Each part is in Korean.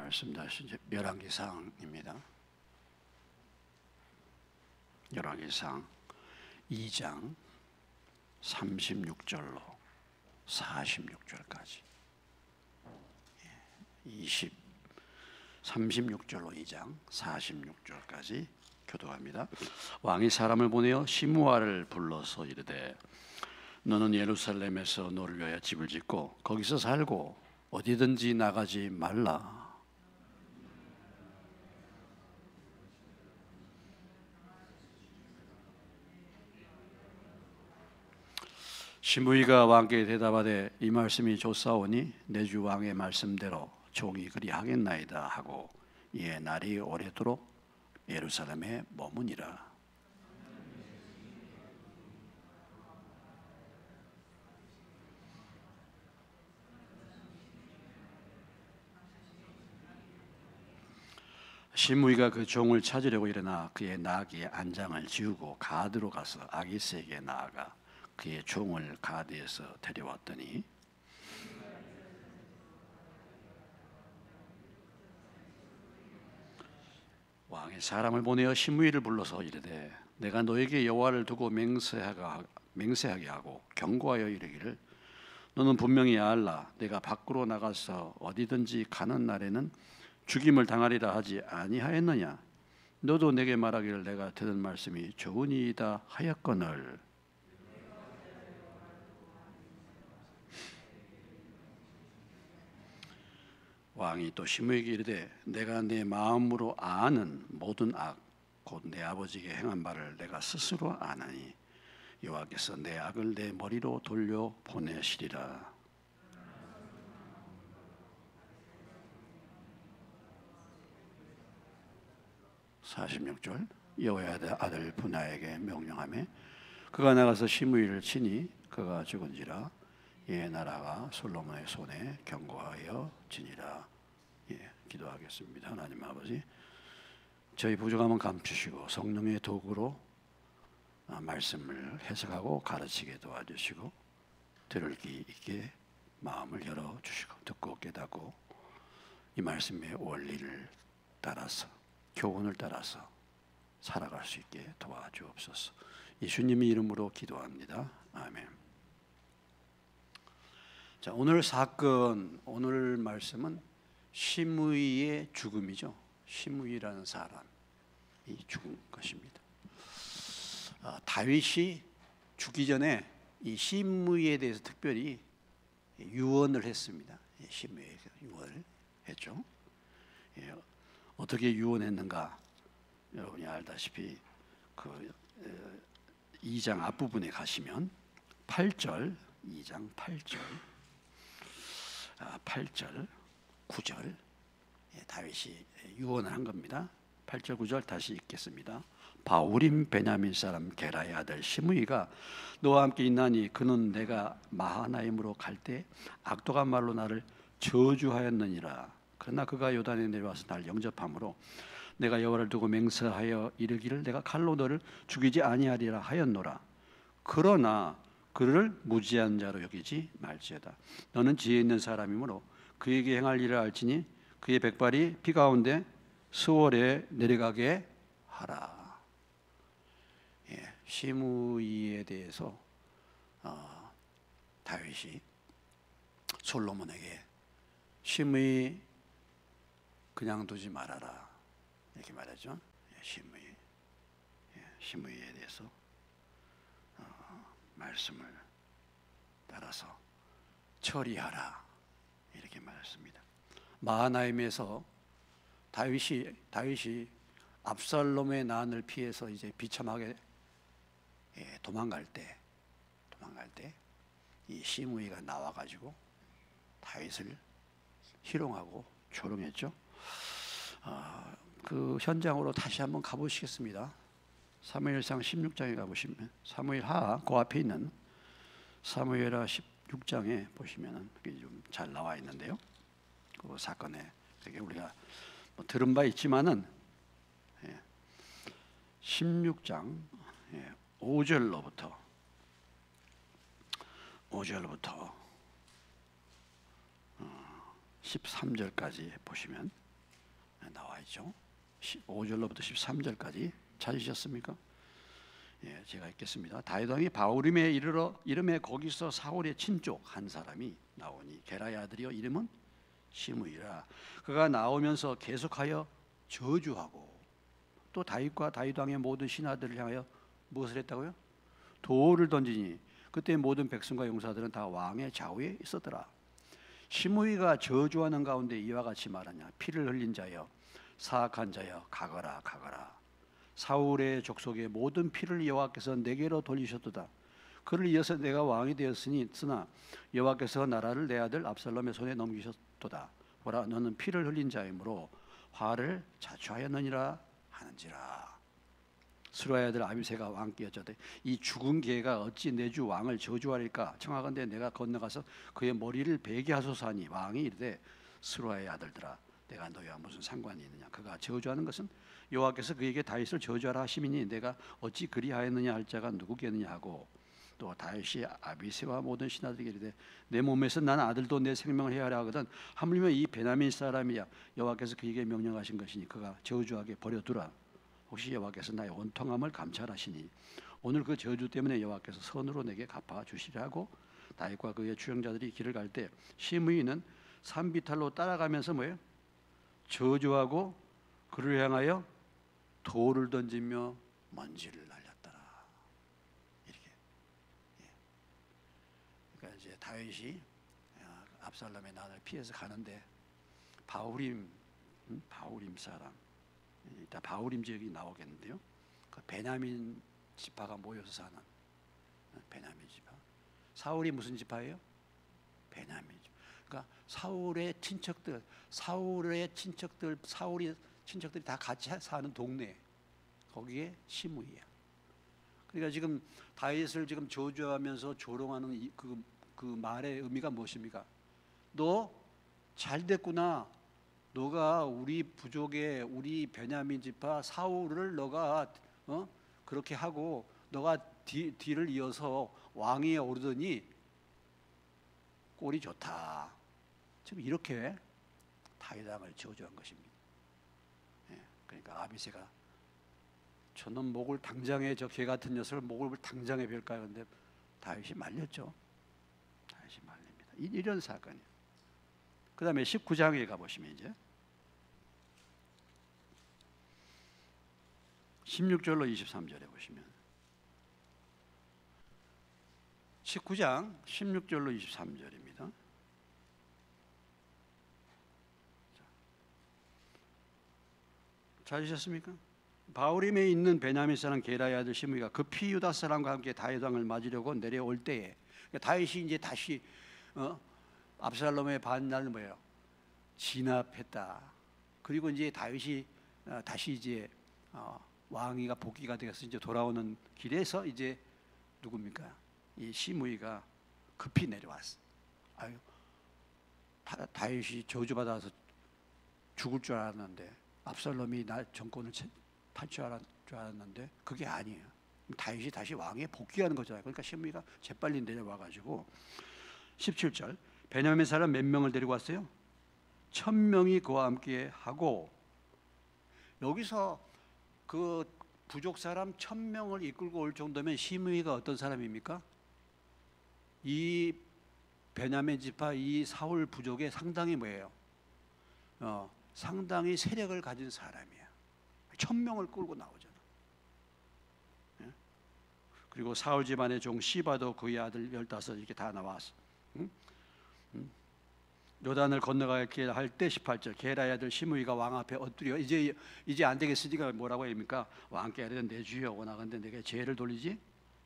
말씀 다시 이제 열왕기상입니다. 열왕기상 2장 36절로 46절까지 36절로 2장 46절까지 교독합니다. 왕이 사람을 보내어 시므아를 불러서 이르되 너는 예루살렘에서 너를 위하여 집을 짓고 거기서 살고 어디든지 나가지 말라. 시므이가 왕께 대답하되 이 말씀이 좋사오니 내 주 왕의 말씀대로 종이 그리하겠나이다 하고 이에 날이 오래도록 예루살렘에 머무니라. 시므이가 그 종을 찾으려고 일어나 그의 나귀의 안장을 지우고 가드로 가서 아기스에게 나아가 그의 종을 가드에서 데려왔더니 왕이 사람을 보내어 시므이를 불러서 이르되 내가 너에게 여호와를 두고 맹세하게 하고 경고하여 이르기를 너는 분명히 알라. 내가 밖으로 나가서 어디든지 가는 날에는 죽임을 당하리라 하지 아니하였느냐. 너도 내게 말하기를 내가 들은 말씀이 좋으니이다 하였거늘. 왕이 또 시므에게 이르되 내가 내 마음으로 아는 모든 악 곧 내 아버지에게 행한 바를 내가 스스로 아나니 여호와께서 내 악을 내 머리로 돌려 보내시리라. (46절) 여호와의 아들 분하에게 명령하며 그가 나가서 시므이를 치니 그가 죽은지라. 예, 나라가 솔로몬의 손에 경고하여 지니라. 예, 기도하겠습니다. 하나님 아버지, 저희 부족함은 감추시고 성령의 도구로 말씀을 해석하고 가르치게 도와주시고 들을 귀 있게 마음을 열어주시고 듣고 깨닫고 이 말씀의 원리를 따라서 교훈을 따라서 살아갈 수 있게 도와주옵소서. 예수님의 이름으로 기도합니다. 아멘. 자, 오늘 사건, 오늘 말씀은 시므이의 죽음이죠. 시므이라는 사람이 죽은 것입니다. 다윗이 죽기 전에 이 시므이에 대해서 특별히 유언을 했습니다. 시므이에게 유언을 했죠. 어떻게 유언했는가? 여러분이 알다시피 그 2장 앞부분에 가시면 8절, 2장 8절, 8절, 9절 다윗이 유언을 한 겁니다. 8절, 9절 다시 읽겠습니다. 바울임 베냐민 사람 게라의 아들 시므이가 너와 함께 있나니 그는 내가 마하나임으로 갈 때 악독한 말로 나를 저주하였느니라. 그러나 그가 요단에 내려와서 날 영접함으로 내가 여호와를 두고 맹세하여 이르기를 내가 칼로 너를 죽이지 아니하리라 하였노라. 그러나 그를 무지한 자로 여기지 말지어다. 너는 지혜 있는 사람이므로 그에게 행할 일을 알지니 그의 백발이 피 가운데 수월에 내려가게 하라. 시므이에 대해서 다윗이 솔로몬에게 시므이 그냥 두지 말아라 이렇게 말하죠. 시므이에 대해서 말씀을 따라서 처리하라 이렇게 말했습니다. 마하나임에서 다윗이 압살롬의 난을 피해서 이제 비참하게 도망갈 때 이 시므이가 나와가지고 다윗을 희롱하고 조롱했죠. 그 현장으로 다시 한번 가보시겠습니다. 사무엘상 16장에 가보시면 사무엘하 그 앞에 있는 사무엘하 16장에 보시면은 좀 잘 나와 있는데요. 그 사건에 되게 우리가 뭐 들은 바 있지만은 16장 5절로부터 13절까지 보시면 나와 있죠. 5절로부터 13절까지 찾으셨습니까? 예, 제가 읽겠습니다. 다윗 왕이 바후림에 이름에 거기서 사울의 친족 한 사람이 나오니 게라의 아들이요 이름은 시므이라. 그가 나오면서 계속하여 저주하고 또 다윗과 다윗 왕의 모든 신하들을 향하여 무엇을 했다고요? 돌을 던지니 그때 모든 백성과 용사들은 다 왕의 좌우에 있었더라. 시므이가 저주하는 가운데 이와 같이 말하냐. 피를 흘린 자여 사악한 자여 가거라 가거라. 사울의 족속의 모든 피를 여호와께서 내게로 돌리셨도다. 그를 이어서 내가 왕이 되었으니 쓰나 여호와께서 나라를 내 아들 압살롬의 손에 넘기셨도다. 보라 너는 피를 흘린 자이므로 화를 자초하였느니라 하는지라. 스루아의 아들 아비새가 왕께 여짜되 이 죽은 개가 어찌 내 주 왕을 저주하리까. 청하건대 내가 건너가서 그의 머리를 베게 하소서 하니 왕이 이르되 스루아의 아들들아 내가 너희와 무슨 상관이 있느냐. 그가 저주하는 것은 여호와께서 그에게 다윗을 저주하라 하심이니 내가 어찌 그리하였느냐 할 자가 누구겠느냐 하고 또 다윗이 아비새와 모든 신하들에게 이르되 내 몸에서 난 아들도 내 생명을 해하려 하거든 하물며 이 베냐민 사람이야 여호와께서 그에게 명령하신 것이니 그가 저주하게 버려두라. 혹시 여호와께서 나의 원통함을 감찰하시니 오늘 그 저주 때문에 여호와께서 선으로 내게 갚아 주시려 하고 다윗과 그의 추영자들이 길을 갈 때 시므이는 산비탈로 따라가면서 뭐예요? 저주하고 그를 향하여 돌을 던지며 먼지를 날렸더라. 이렇게. 그러니까 이제 다윗이 압살롬의 난을 피해서 가는데 바후림 사람, 이따 바후림 지역이 나오겠는데요. 그 베냐민 지파가 모여서 사는 베냐민 지파. 사울이 무슨 지파예요? 베냐민 지파. 그러니까 사울의 친척들이 다 같이 사는 동네, 거기에 시므이야. 그러니까 지금 다윗을 지금 저주하면서 조롱하는 그 말의 의미가 무엇입니까? 너 잘됐구나. 너가 우리 부족의 우리 베냐민 지파 사울을 너가 그렇게 하고 너가 뒤를 이어서 왕위에 오르더니 꼴이 좋다. 지금 이렇게 다윗 왕을 저주한 것입니다. 그러니까 아비새가 저놈 목을 당장에 저 개 같은 녀석을 목을 당장에 벨까요? 근데 다윗이 말렸죠. 다윗이 말립니다. 이런 사건이에요. 그 다음에 19장에 가보시면 이제 16절로 23절에 보시면 19장 16절로 23절입니다. 찾으셨습니까? 바후림에 있는 베냐민 사람 게라의 아들 시므이가 급히 유다 사람과 함께 다윗 왕을 맞으려고 내려올 때에 다윗이 이제 다시 압살롬의 반란을 뭐예요? 진압했다. 그리고 이제 다윗이 다시 이제 왕위가 복귀가 되어서 이제 돌아오는 길에서 이제 누굽니까? 이 시므이가 급히 내려왔어. 아유, 다윗이 저주받아서 죽을 줄 알았는데 압살롬이 나 정권을 탈 줄 알았는데 그게 아니에요. 다윗이 다시 왕에 복귀하는 거잖아요. 그러니까 시므이가 재빨리 내려와가지고 17절 베냐민 사람 몇 명을 데리고 왔어요? 1000명이 그와 함께 하고 여기서 그 부족 사람 1000명을 이끌고 올 정도면 시므이가 어떤 사람입니까? 이 베냐민 지파 이 사울 부족의 상당히 뭐예요? 상당히 세력을 가진 사람이야. 1000명을 끌고 나오잖아. 예? 그리고 사울 집안의 종 시바도 그의 아들 15 이렇게 다 나왔어. 요단을 건너가게 할 때 18절 게라의 아들 시므이가 왕 앞에 엎드려 이제 안 되겠으니까 뭐라고 합니까? 왕께 이르되 내 주여 원하건대 내게 죄를 돌리지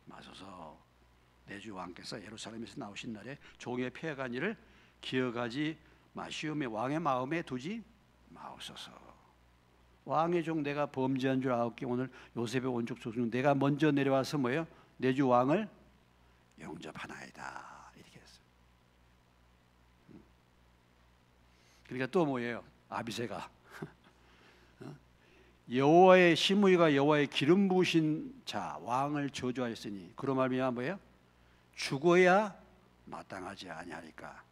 마소서. 내 주 왕께서 예루살렘에서 나오신 날에 종의 패해간 일을 기억하지 마시오며 왕의 마음에 두지 마옵소서. 왕의 종 내가 범죄한 줄 아옵게 오늘 요셉의 원족 중 내가 먼저 내려와서 뭐예요? 내 주 왕을 영접하나이다. 이렇게 했어요. 그러니까 또 뭐예요? 아비새가 여호와의 시므이가 여호와의 기름 부으신 자 왕을 저주하였으니 그로 말미암아 뭐예요? 죽어야 마땅하지 아니하리까.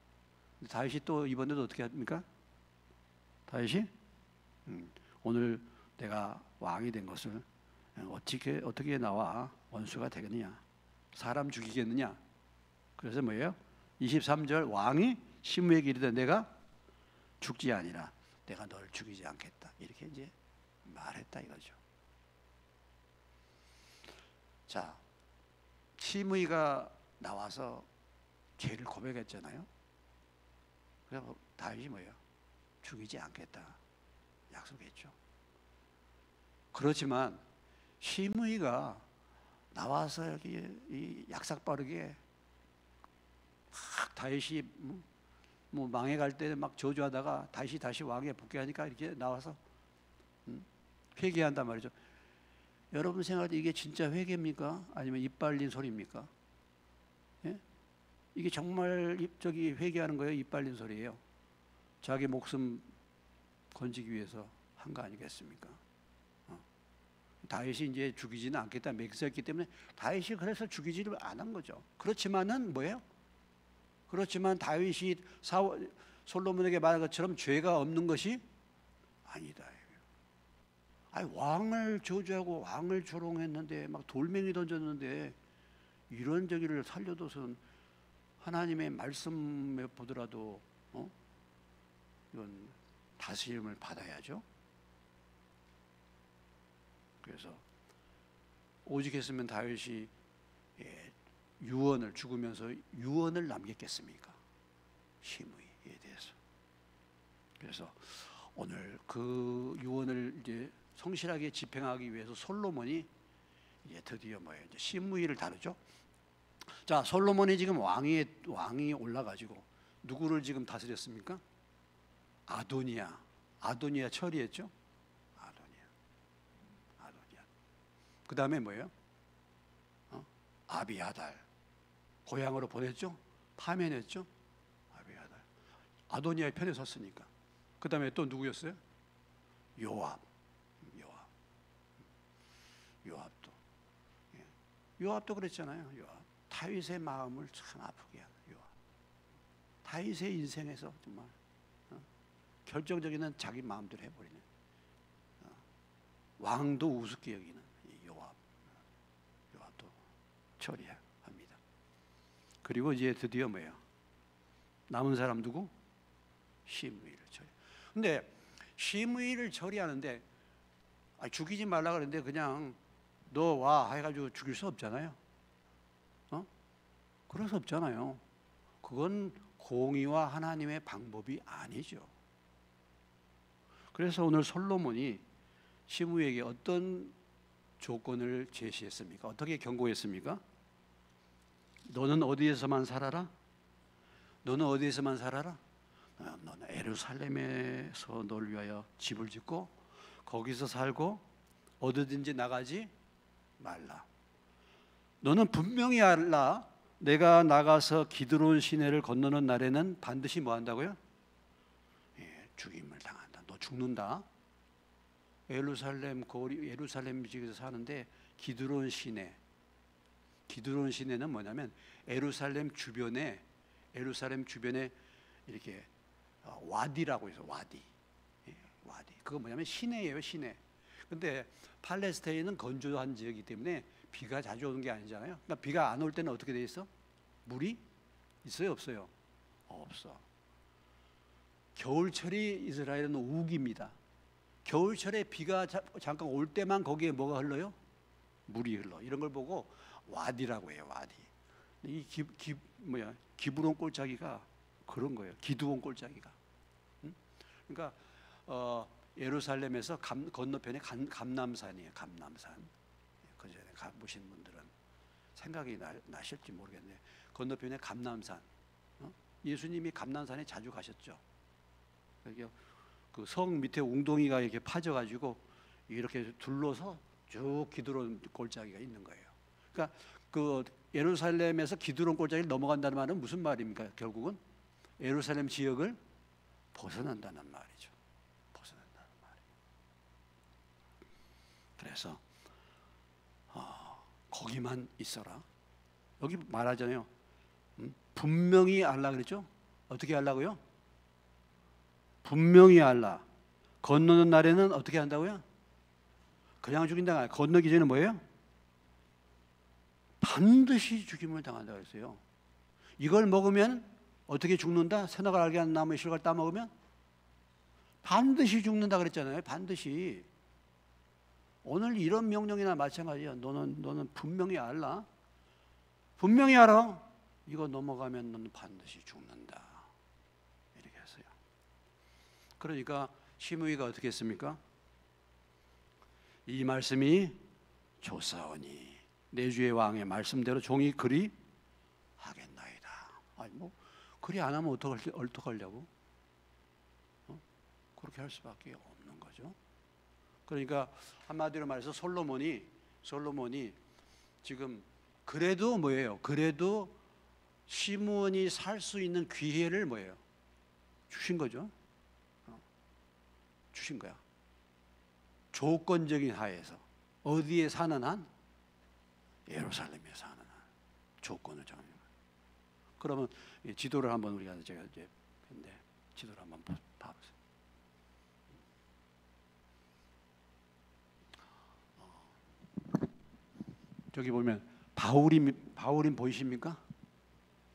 다윗이 또 이번에도 어떻게 합니까? 다윗이 오늘 내가 왕이 된 것을 어떻게 나와 원수가 되겠느냐, 사람 죽이겠느냐. 그래서 뭐예요? 23절 왕이 시므에게 이르되 내가 죽지 아니라 내가 널 죽이지 않겠다, 이렇게 이제 말했다 이거죠. 자, 시므이가 나와서 죄를 고백했잖아요. 그래서 다윗이 뭐예요? 죽이지 않겠다 약속했죠. 그렇지만 시므이가 나와서 여기 이 약삭빠르게 막 다윗이 뭐 망해갈 때 막 저주하다가 다윗이 다시 왕에 복귀하니까 이렇게 나와서 회개한단 말이죠. 여러분 생각할 때 이게 진짜 회개입니까? 아니면 입 벌린 소리입니까? 예? 이게 정말 회개하는 거예요? 입 벌린 소리예요? 자기 목숨 건지기 위해서 한 거 아니겠습니까? 다윗이 이제 죽이지는 않겠다 맹세했기 때문에 다윗이 그래서 죽이지를 안 한 거죠. 그렇지만은 뭐예요? 그렇지만 다윗이 솔로몬에게 말한 것처럼 죄가 없는 것이 아니다. 아니, 왕을 저주하고 왕을 조롱했는데 막 돌멩이 던졌는데 이런 저기를 살려둬선 하나님의 말씀에 보더라도 이건 다스림을 받아야죠. 그래서 오직 했으면 다윗이 유언을 죽으면서 유언을 남겼겠습니까? 시므이에 대해서. 그래서 오늘 그 유언을 이제 성실하게 집행하기 위해서 솔로몬이 이제 드디어 뭐예요? 이제 시므이를 다루죠. 자, 솔로몬이 지금 왕이 올라가지고 누구를 지금 다스렸습니까? 아도니아 처리했죠. 아도니아. 그 다음에 뭐예요? 아비아달 고향으로 보냈죠. 파면했죠. 아비아달. 아도니아의 편에 섰으니까. 그 다음에 또 누구였어요? 요압도 그랬잖아요. 다윗의 마음을 참 아프게 하는 요압. 다윗의 인생에서 정말 결정적인 자기 마음대로 해버리는 왕도 우습게 여기는 요압도 처리합니다. 그리고 이제 드디어 뭐예요? 남은 사람 누구? 시므이를 처리. 근데 시므이를 처리하는데 죽이지 말라 그랬는데 그냥 너 와 해가지고 죽일 수 없잖아요. 그럴 수 없잖아요. 그건 공의와 하나님의 방법이 아니죠. 그래서 오늘 솔로몬이 시므이에게 어떤 조건을 제시했습니까? 어떻게 경고했습니까? 너는 어디에서만 살아라? 너는 어디에서만 살아라? 너는 예루살렘에서 너를 위하여 집을 짓고 거기서 살고 어디든지 나가지 말라. 너는 분명히 알라. 내가 나가서 기드론 시내를 건너는 날에는 반드시 뭐 한다고요? 죽임을 당한다. 너 죽는다. 예루살렘 지역에서 사는데 기드론 시내는 뭐냐면 예루살렘 주변에 이렇게 와디라고 해서 와디. 그거 뭐냐면 시내예요, 시내. 근데 팔레스타인은 건조한 지역이기 때문에 비가 자주 오는 게 아니잖아요. 그러니까 비가 안 올 때는 어떻게 돼 있어? 물이 있어요, 없어요? 없어. 겨울철이 이스라엘은 우기입니다. 겨울철에 비가 잠깐 올 때만 거기에 뭐가 흘러요? 물이 흘러. 이런 걸 보고 와디라고 해요, 와디. 이 기브론 골짜기가 그런 거예요. 기드온 골짜기가. 그러니까 예루살렘에서 건너편에 감람산이에요. 감람산. 그 전에 가보신 분들은 생각이 나실지 모르겠는데 건너편에 감람산. 예수님이 감람산에 자주 가셨죠. 그 성 밑에 웅덩이가 이렇게 파져가지고 이렇게 둘러서 쭉 기드론 골짜기가 있는 거예요. 그러니까 그 예루살렘에서 기드론 골짜기를 넘어간다는 말은 무슨 말입니까? 결국은 예루살렘 지역을 벗어난다는 말이죠. 벗어난다는 말이에요. 그래서 거기만 있어라. 여기 말하잖아요. 분명히 알라 그랬죠? 어떻게 알라고요? 분명히 알라. 건너는 날에는 어떻게 한다고요? 그냥 죽인다가 건너기 전에 뭐예요? 반드시 죽임을 당한다고 했어요. 이걸 먹으면 어떻게 죽는다? 선악을 알게 하는 나무의 실과를 따먹으면 반드시 죽는다 그랬잖아요. 반드시. 오늘 이런 명령이나 마찬가지야. 너는 분명히 알라. 분명히 알아. 이거 넘어가면 너는 반드시 죽는다. 이렇게 했어요. 그러니까 시므이가 어떻게 했습니까? 이 말씀이 좋사오니 내 주의 왕의 말씀대로 종이 그리 하겠나이다. 아니 뭐 그리 안 하면 어떡하려고? 그렇게 할 수밖에 없는 거죠. 그러니까 한마디로 말해서 솔로몬이 지금 그래도 뭐예요? 그래도 시므온이 살 수 있는 기회를 뭐예요? 주신 거죠. 주신 거야. 조건적인 하에서 어디에 사는 한? 예루살렘에 사는 한 조건을 정해요. 그러면 지도를 한번 우리가 제가 이제 근데 지도를 한번 봐보세요. 저기 보면 바울임 보이십니까?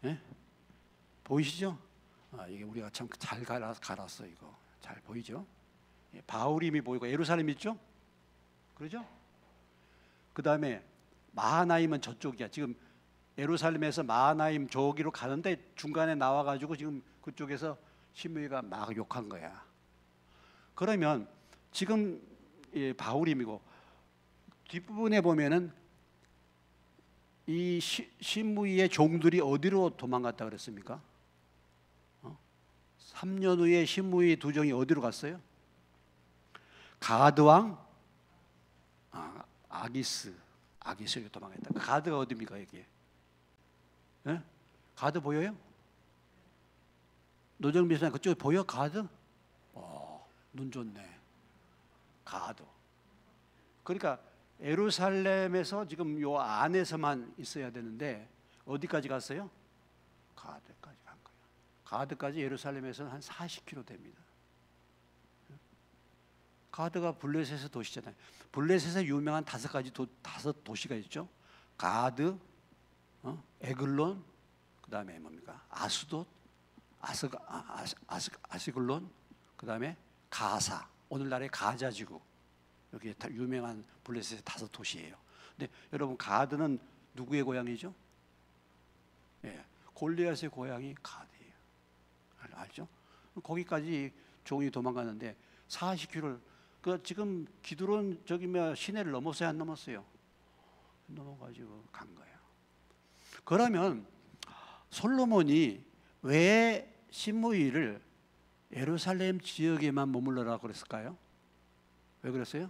예? 보이시죠? 이게 우리가 참 잘 갈았어 이거 잘 보이죠? 예, 바울임이 보이고 예루살렘 있죠? 그러죠? 그 다음에 마하나임은 저쪽이야. 지금 예루살렘에서 마하나임 저기로 가는데 중간에 나와가지고 지금 그쪽에서 시므이가 막 욕한 거야. 그러면 지금 바울임이고 뒷부분에 보면은 이 시므이의 종들이 어디로 도망갔다 그랬습니까? 3년 후에 시므이 두 종이 어디로 갔어요? 가드 왕 아기스에게 도망갔다. 가드가 어디입니까 여기에? 예? 가드 보여요? 노정비 선생 그쪽에 보여 가드? 눈 좋네. 가드. 그러니까 예루살렘에서 지금 요 안에서만 있어야 되는데 어디까지 갔어요? 가드까지 간 거예요. 가드까지 예루살렘에서는 한 40km 됩니다. 가드가 블레셋의 도시잖아요. 블레셋에 유명한 다섯 도시가 있죠. 가드, 에글론, 그 다음에 뭡니까? 아스돗, 아스글론, 그 다음에 가사. 오늘날의 가자 지구. 여기 유명한 블레셋의 다섯 도시예요. 근데 여러분 가드는 누구의 고향이죠? 예, 골리앗의 고향이 가드예요. 알죠? 거기까지 종이 도망가는데 40km. 그 지금 기드론 저기면 시내를 넘었어요, 안 넘었어요? 넘어가지고 간 거예요. 그러면 솔로몬이 왜 시므이를 예루살렘 지역에만 머물러라고 그랬을까요? 왜 그랬어요?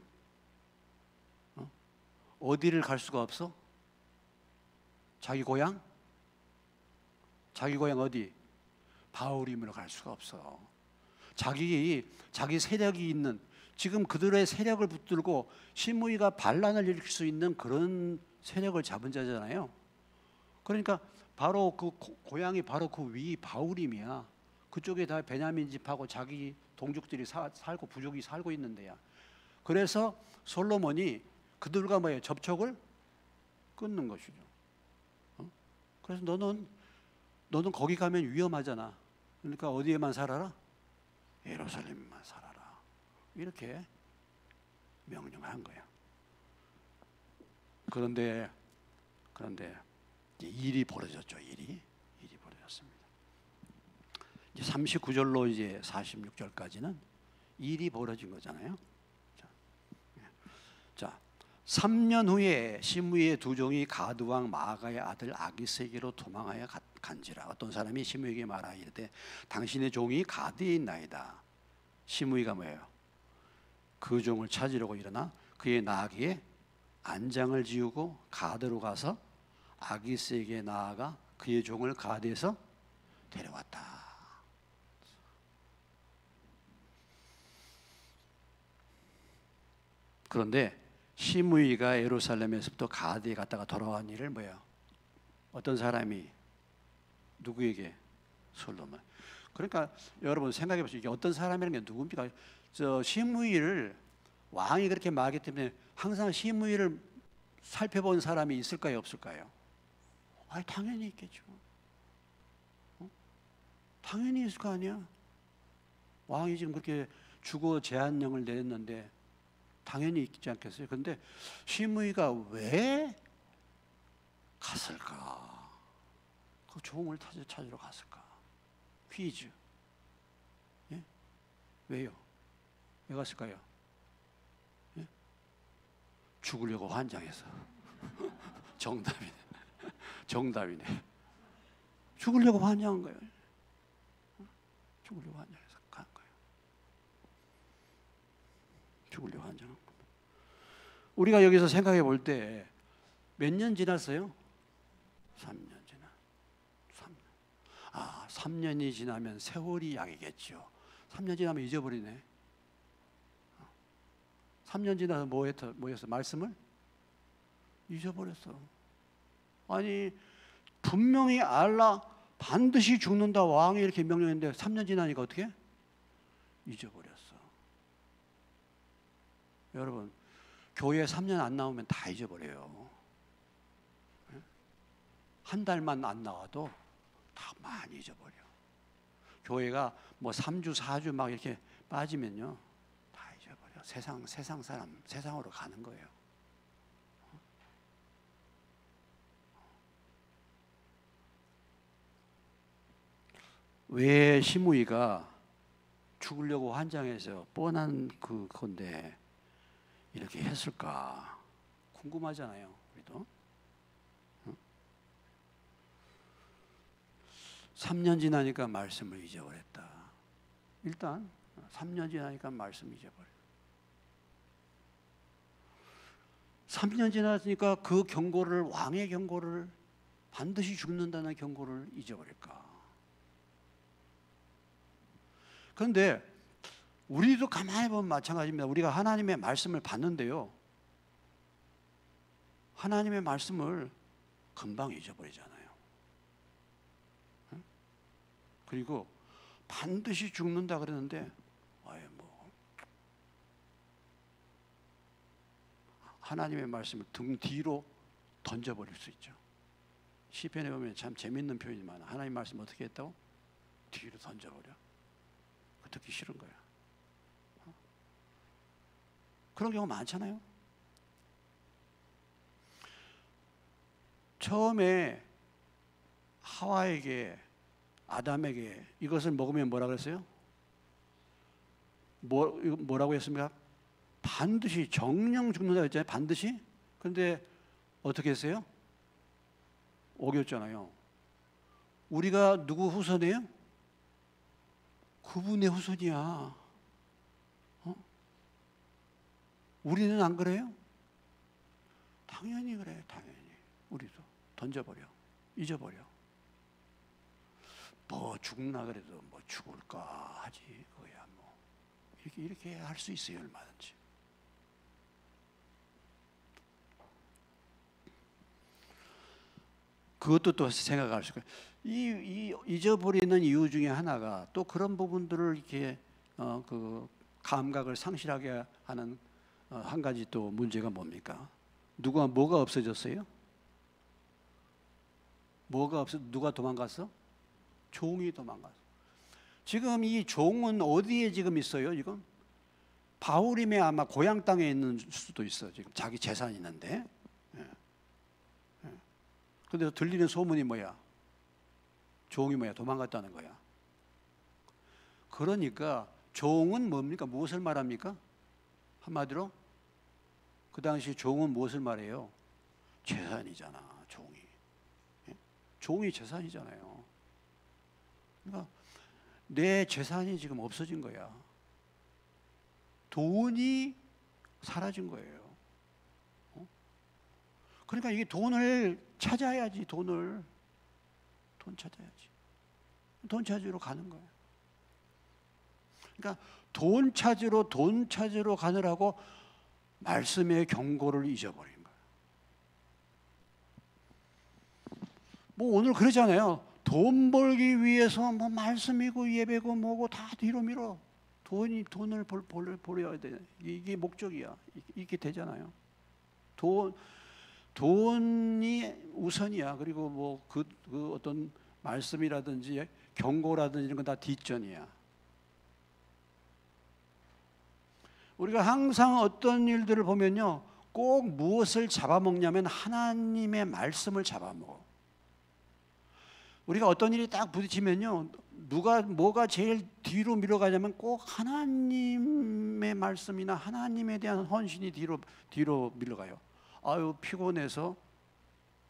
어디를 갈 수가 없어? 자기 고향? 자기 고향 어디? 바울임으로 갈 수가 없어. 자기 세력이 있는 지금 그들의 세력을 붙들고 시므이가 반란을 일으킬 수 있는 그런 세력을 잡은 자잖아요. 그러니까 바로 그 고향이 바로 그 위 바울임이야. 그쪽에 다 베냐민 집하고 자기 동족들이 살고 부족이 살고 있는 데야. 그래서 솔로몬이 그들과 뭐예요? 접촉을 끊는 것이죠. 그래서 너는 거기 가면 위험하잖아. 그러니까 어디에만 살아라? 예루살렘만 살아라. 이렇게 명령한 거예요. 그런데 이제 일이 벌어졌죠. 일이 벌어졌습니다. 이제 39절로 이제 46절까지는 일이 벌어진 거잖아요. 자, 3년 후에 시므이의 두 종이 가드 왕 마아가의 아들 아기스에게로 도망하여 간지라. 어떤 사람이 시므이에게 말하이르되 당신의 종이 가드에 있나이다. 시므이가 뭐예요? 그 종을 찾으려고 일어나 그의 나귀에 안장을 지우고 가드로 가서 아기스에게 나아가 그의 종을 가드에서 데려왔다. 그런데 시므이가 예루살렘에서부터 가드에 갔다가 돌아온 일을 뭐예요? 어떤 사람이 누구에게? 솔로몬. 그러니까 여러분 생각해 보시죠. 이게 어떤 사람이라는 게 누굽니까? 저 시므이를 왕이 그렇게 말하기 때문에 항상 시므이를 살펴본 사람이 있을까요, 없을까요? 아, 당연히 있겠죠. 당연히 있을 거 아니야. 왕이 지금 그렇게 주거 제한령을 내렸는데 당연히 있지 않겠어요? 그런데 시므이가 왜 갔을까? 그 종을 찾으러 갔을까? 퀴즈. 예? 왜요? 왜 갔을까요? 예? 죽으려고 환장해서. 정답이네. 정답이네. 죽으려고 환장한 거예요. 죽으려고 환장해서 간 거예요. 죽으려고 환장한 겁니다. 우리가 여기서 생각해 볼 때 몇 년 지났어요? 3년 지나. 3년. 아, 3년이 지나면 세월이 약이겠죠. 3년 지나면 잊어버리네. 3년 지나서 뭐였어? 말씀을 잊어버렸어. 아니, 분명히 알라 반드시 죽는다 왕이 이렇게 명령했는데 3년 지나니까 어떻게? 잊어버렸어. 여러분, 교회 3년 안 나오면 다 잊어버려요. 한 달만 안 나와도 다 많이 잊어버려. 교회가 뭐 3주, 4주 막 이렇게 빠지면요, 다 잊어버려. 세상 사람, 세상으로 가는 거예요. 왜 시므이가 죽으려고 환장해서 뻔한 그건데 이렇게 했을까 궁금하잖아요, 우리도. 3년 지나니까 말씀을 잊어버렸다. 일단 3년 지나니까 말씀 잊어버려. 3년 지났으니까 그 경고를, 왕의 경고를, 반드시 죽는다는 경고를 잊어버릴까? 그런데 우리도 가만히 보면 마찬가지입니다. 우리가 하나님의 말씀을 받는데요, 하나님의 말씀을 금방 잊어버리잖아요. 그리고 반드시 죽는다 그러는데 아예 뭐 하나님의 말씀을 등 뒤로 던져버릴 수 있죠. 시편에 보면 참 재밌는 표현이지만 하나님 말씀 어떻게 했다고? 뒤로 던져버려. 듣기 싫은 거야. 그런 경우 많잖아요. 처음에 하와에게, 아담에게 이것을 먹으면 뭐라 그랬어요? 뭐라고 했습니까? 반드시 정령 죽는다 했잖아요. 반드시. 그런데 어떻게 했어요? 어겼잖아요. 우리가 누구 후손이에요? 그분의 후손이야. 우리는 안 그래요? 당연히 그래. 당연히. 우리도 던져버려. 잊어버려. 뭐 죽나 그래도 뭐 죽을까 하지. 그거야 뭐. 이렇게 할 수 있어요. 얼마든지. 그것도 또 생각할 수 있어요. 이 잊어버리는 이유 중에 하나가 또 그런 부분들을 이렇게 그 감각을 상실하게 하는 한 가지 또 문제가 뭡니까? 뭐가 없어졌어요? 누가 도망갔어? 종이 도망갔어. 지금 이 종은 어디에 지금 있어요? 지금 바울임의 아마 고향 땅에 있는 수도 있어. 지금 자기 재산이 있는데. 그런데 들리는 소문이 뭐야? 종이 뭐야? 도망갔다는 거야. 그러니까 종은 뭡니까? 무엇을 말합니까? 한마디로 그 당시 종은 무엇을 말해요? 재산이잖아. 종이. 종이 재산이잖아요. 그러니까 내 재산이 지금 없어진 거야. 돈이 사라진 거예요. 그러니까 이게 돈을 찾아야지. 돈 찾아야지. 돈 찾으러 가는 거야. 그러니까 돈 찾으러 가느라고 말씀의 경고를 잊어버린 거야. 뭐 오늘 그러잖아요. 돈 벌기 위해서 뭐 말씀이고 예배고 뭐고 다 뒤로 밀어. 돈을 벌어야 돼. 이게 목적이야. 이게 되잖아요. 돈이 우선이야. 그리고 뭐 그 어떤 말씀이라든지 경고라든지 이런 건 다 뒷전이야. 우리가 항상 어떤 일들을 보면요, 꼭 무엇을 잡아먹냐면 하나님의 말씀을 잡아먹어. 우리가 어떤 일이 딱 부딪히면요, 뭐가 제일 뒤로 밀어가냐면 꼭 하나님의 말씀이나 하나님에 대한 헌신이 뒤로 밀어가요. 아유, 피곤해서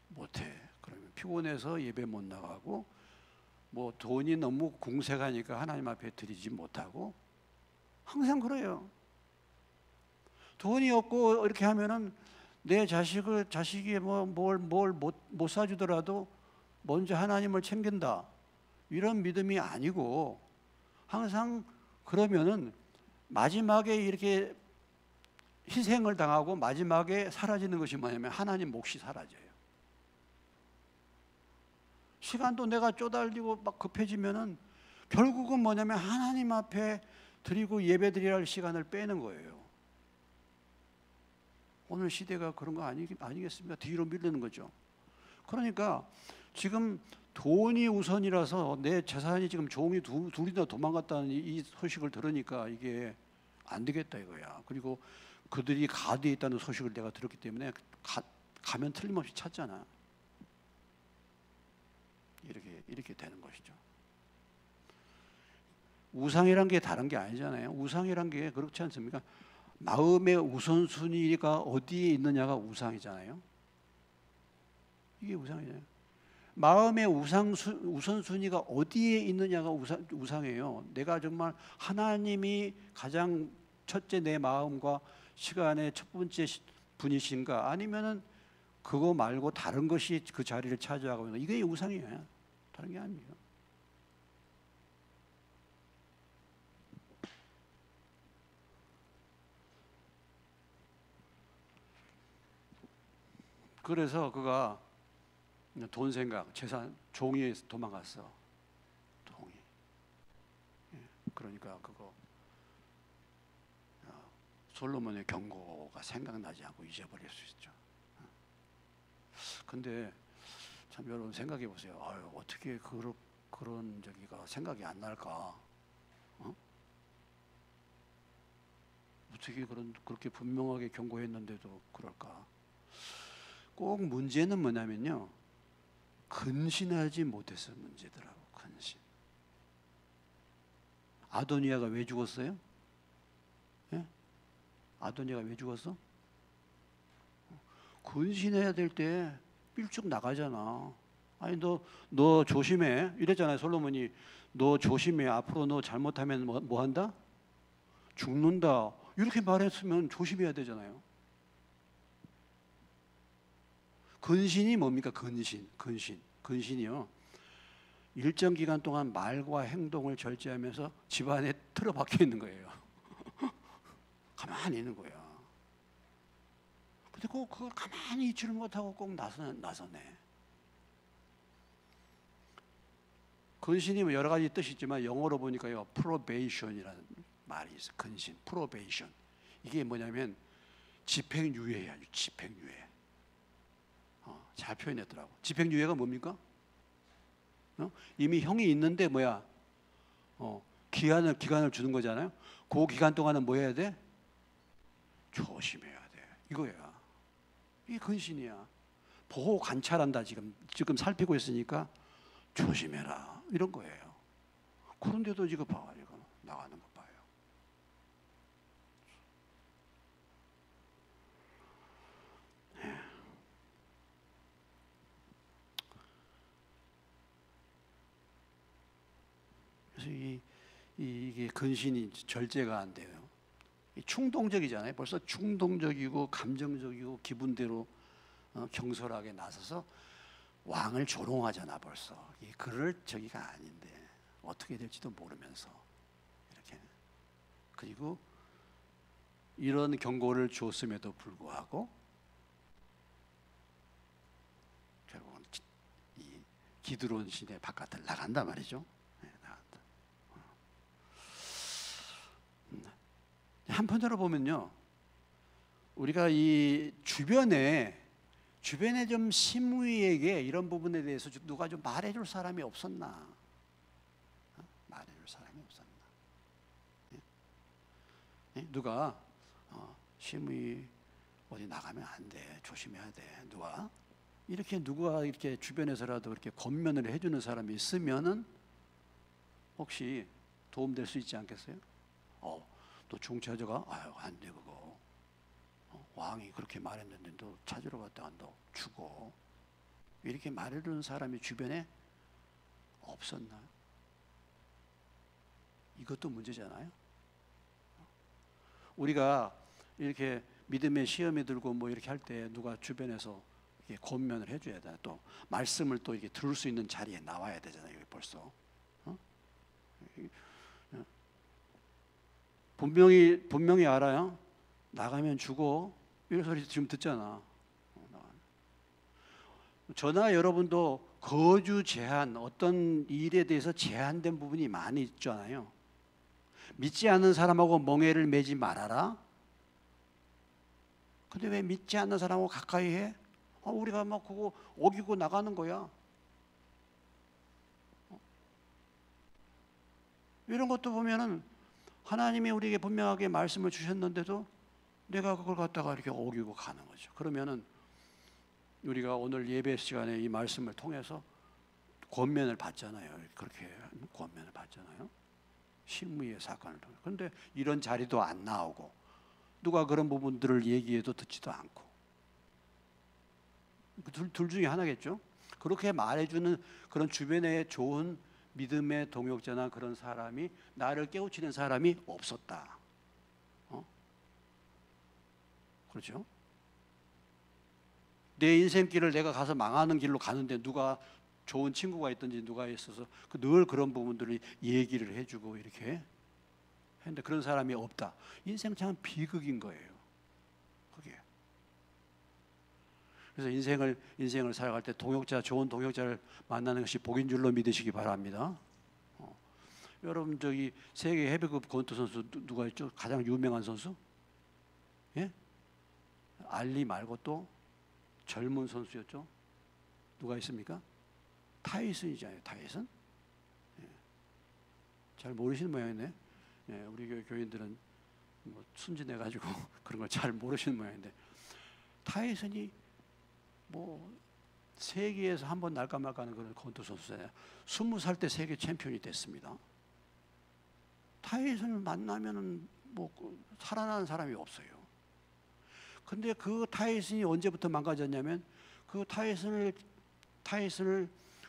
못해. 그러면 피곤해서 예배 못 나가고, 뭐 돈이 너무 궁색하니까 하나님 앞에 드리지 못하고, 항상 그래요. 돈이 없고 이렇게 하면은 내 자식이 뭘 못 사주더라도 먼저 하나님을 챙긴다, 이런 믿음이 아니고, 항상 그러면은 마지막에 이렇게 희생을 당하고 마지막에 사라지는 것이 뭐냐면 하나님 몫이 사라져요. 시간도 내가 쪼달리고 막 급해지면은 결국은 뭐냐면 하나님 앞에 드리고 예배 드려야 할 시간을 빼는 거예요. 오늘 시대가 그런 거 아니겠습니까? 뒤로 밀리는 거죠. 그러니까 지금 돈이 우선이라서 내 재산이 지금 종이 둘이나 도망갔다는 이 소식을 들으니까 이게 안 되겠다 이거야. 그리고 그들이 가드에 있다는 소식을 내가 들었기 때문에 가면 틀림없이 찾잖아. 이렇게 되는 것이죠. 우상이란 게 다른 게 아니잖아요. 우상이란 게 그렇지 않습니까? 마음의 우선순위가 어디에 있느냐가 우상이잖아요. 이게 우상이잖아요. 마음의 우선순위가 어디에 있느냐가 우상이에요. 내가 정말 하나님이 가장 첫째 내 마음과 시간의 첫 번째 분이신가, 아니면은 그거 말고 다른 것이 그 자리를 차지하고 있는, 이게 우상이에요. 다른 게 아니에요. 그래서 그가 돈 생각, 재산, 종이 도망갔어. 종이. 그러니까 그거 솔로몬의 경고가 생각나지 않고 잊어버릴 수 있죠. 근데 참 여러분 생각해 보세요. 아유, 어떻게 그런 저기가 생각이 안 날까? 어떻게 그렇게 분명하게 경고했는데도 그럴까? 꼭 문제는 뭐냐면요, 근신하지 못해서 문제더라고. 근신. 아도니아가 왜 죽었어요? 예? 아도니아가 왜 죽었어? 근신해야 될 때 삘쭉 나가잖아. 아니 너 조심해 이랬잖아요. 솔로몬이 너 조심해. 앞으로 너 잘못하면 뭐 한다? 죽는다. 이렇게 말했으면 조심해야 되잖아요. 근신이 뭡니까? 근신이요, 일정 기간 동안 말과 행동을 절제하면서 집안에 틀어박혀 있는 거예요. 가만히 있는 거야. 근데 그걸 가만히 있지를 못하고 꼭 나서네. 근신이 뭐 여러 가지 뜻이 있지만 영어로 보니까요, probation이라는 말이 있어요. 근신, probation. 이게 뭐냐면 집행유예야. 집행유예. 잘 표현했더라고. 집행유예가 뭡니까? 이미 형이 있는데 기간을 주는 거잖아요. 그 기간 동안은 뭐 해야 돼? 조심해야 돼. 이거야. 이게 근신이야. 보호 관찰한다. 지금 살피고 있으니까 조심해라. 이런 거예요. 그런데도 지금 봐요. 나가는 거 봐요. 그래서 이게 근신이 절제가 안 돼요. 충동적이잖아요. 벌써 충동적이고 감정적이고 기분대로 경솔하게 나서서 왕을 조롱하잖아. 벌써 그럴 저기가 아닌데 어떻게 될지도 모르면서 이렇게. 그리고 이런 경고를 줬음에도 불구하고 결국은 이 기드론 시내 바깥을 나간단 말이죠. 나간다. 한편으로 보면요, 우리가 이 주변에 좀 시므이에게 이런 부분에 대해서 누가 좀 말해줄 사람이 없었나? 말해줄 사람이 없었나? 누가 시므이 어디 나가면 안 돼, 조심해야 돼. 누가 이렇게 주변에서라도 이렇게 권면을 해주는 사람이 있으면은 혹시 도움될 수 있지 않겠어요? 또 중차저가 안 돼 그거. 왕이 그렇게 말했는데 너 찾으러 갔다가 너 죽어. 이렇게 말해주는 사람이 주변에 없었나요? 이것도 문제잖아요. 우리가 이렇게 믿음의 시험에 들고 뭐 이렇게 할 때 누가 주변에서 이렇게 권면을 해줘야 돼. 또 말씀을 또 이렇게 들을 수 있는 자리에 나와야 되잖아요. 벌써 분명히 알아요. 나가면 죽어. 이런 소리 지금 듣잖아. 저나 여러분도 거주 제한, 어떤 일에 대해서 제한된 부분이 많이 있잖아요. 믿지 않는 사람하고 멍에를 매지 말아라. 근데 왜 믿지 않는 사람하고 가까이 해? 우리가 막 그거 어기고 나가는 거야. 이런 것도 보면은 하나님이 우리에게 분명하게 말씀을 주셨는데도 내가 그걸 갖다가 이렇게 어기고 가는 거죠. 그러면은 우리가 오늘 예배 시간에 이 말씀을 통해서 권면을 받잖아요. 그렇게 권면을 받잖아요. 시므이의 사건을 통해. 그런데 이런 자리도 안 나오고 누가 그런 부분들을 얘기해도 듣지도 않고 둘 중에 하나겠죠. 그렇게 말해주는 그런 주변에 좋은 믿음의 동역자나 그런 사람이 나를 깨우치는 사람이 없었다. 그렇죠? 내 인생길을 내가 가서 망하는 길로 가는데 누가 좋은 친구가 있든지 누가 있어서 늘 그런 부분들을 얘기를 해주고 이렇게 했는데 그런 사람이 없다. 인생 참 비극인 거예요. 그게. 그래서 인생을 살아갈 때 좋은 동역자를 만나는 것이 복인 줄로 믿으시기 바랍니다. 여러분 저기 세계 헤비급 권투 선수 누가 있죠? 가장 유명한 선수? 예? 알리 말고 또 젊은 선수였죠? 누가 있습니까? 타이슨이잖아요. 타이슨? 예. 잘 모르시는 모양이네. 예, 우리 교인들은 뭐 순진해가지고 그런 걸 잘 모르시는 모양인데 타이슨이 뭐 세계에서 한 번 날까 말까 하는 그런 권투 선수잖아요. 20살 때 세계 챔피언이 됐습니다. 타이슨을 만나면은 뭐 살아나는 사람이 없어요. 근데 그 타이슨이 언제부터 망가졌냐면 그 타이슨을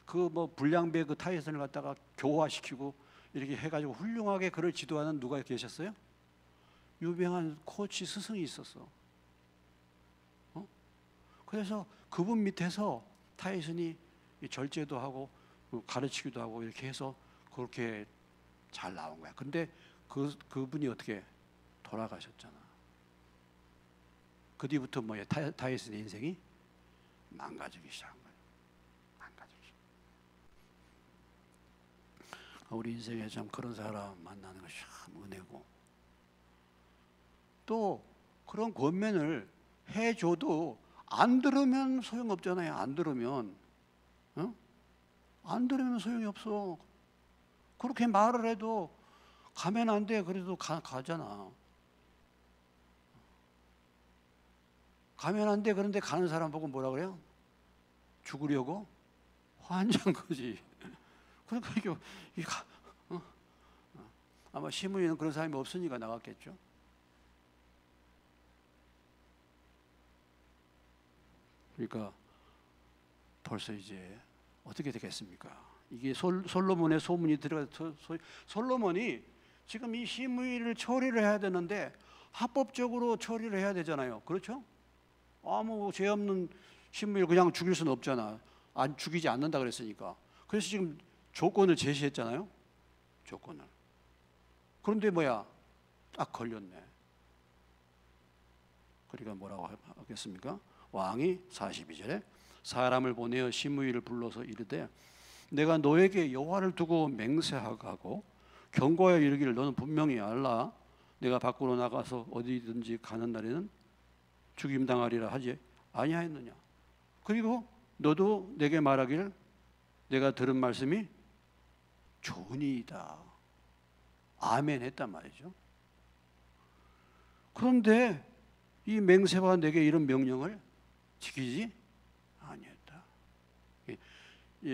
그 뭐 불량배 그 타이슨을 갖다가 교화시키고 이렇게 해가지고 훌륭하게 그를 지도하는 누가 계셨어요? 유명한 코치 스승이 있었어. 그래서 그분 밑에서 타이슨이 절제도 하고 가르치기도 하고 이렇게 해서 그렇게 잘 나온 거야. 근데 그분이 어떻게 돌아가셨잖아. 그 뒤부터 뭐야? 타이슨의 인생이 망가지기 시작한 거예요. 망가지기. 우리 인생에 참 그런 사람 만나는 것이 참 은혜고 또 그런 권면을 해줘도 안 들으면 소용없잖아요. 안 들으면 안 들으면 소용이 없어. 그렇게 말을 해도 가면 안 돼. 그래도 가잖아. 가면 안 돼. 그런데 가는 사람 보고 뭐라 그래요? 죽으려고? 환장 거지. 그러니까 이게 아마 시므이는 그런 사람이 없으니까 나갔겠죠. 그러니까 벌써 이제 어떻게 되겠습니까? 이게 솔로몬의 소문이 들어가서 솔로몬이 지금 이 시므이를 처리를 해야 되는데 합법적으로 처리를 해야 되잖아요. 그렇죠? 아무 죄 없는 시므이를 그냥 죽일 수는 없잖아. 안 죽이지 않는다 그랬으니까. 그래서 지금 조건을 제시했잖아요. 조건을. 그런데 뭐야? 딱 걸렸네. 그러니까 뭐라고 하겠습니까? 왕이 42절에 사람을 보내어 시므이를 불러서 이르되 내가 너에게 여호와를 두고 맹세하고 경고하여 이르기를 너는 분명히 알라. 내가 밖으로 나가서 어디든지 가는 날에는 죽임 당하리라 하지 아니하였느냐. 그리고 너도 내게 말하기를 내가 들은 말씀이 좋으니이다. 아멘 했단 말이죠. 그런데 이 맹세와 내게 이런 명령을 지키지 아니했다.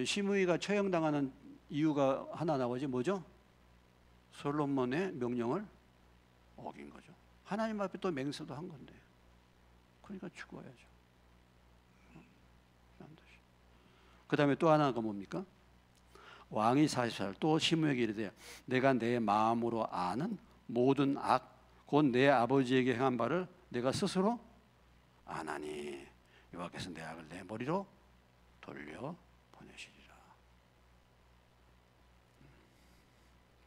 시므이가 처형당하는 이유가 하나 나오지. 뭐죠? 솔로몬의 명령을 어긴 거죠. 하나님 앞에 또 맹세도 한 건데, 그러니까 죽어야죠. 그 다음에 또 하나가 뭡니까? 왕이 40살 또 시므에게 이르되 내가 내 마음으로 아는 모든 악 곧 내 아버지에게 행한 바를 내가 스스로 아나니 여호와께서 내 악을 내 머리로 돌려 보내시리라.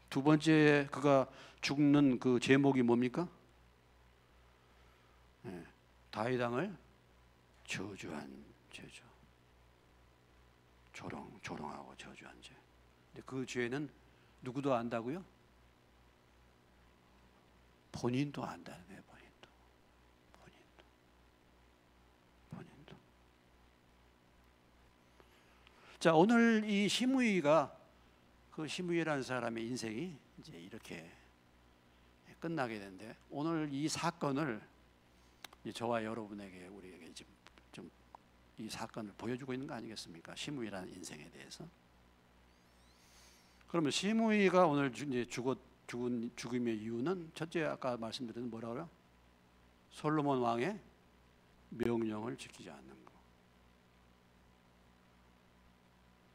두 번째 그가 죽는 그 제목이 뭡니까? 다윗 왕을 저주한 죄죠. 조롱하고 저주한 죄. 근데 그 죄는 누구도 안다고요? 본인도 안다는 거예요. 본인도. 자, 오늘 이 시므이가 그 시므이라는 사람의 인생이 이제 이렇게 끝나게 되는데, 오늘 이 사건을 저와 여러분에게 우리에게 지금 좀 이 사건을 보여주고 있는 거 아니겠습니까? 시므이라는 인생에 대해서. 그러면 시므이가 오늘 이제 죽음의 이유는 첫째 아까 말씀드린 뭐라고요? 솔로몬 왕의 명령을 지키지 않는 거.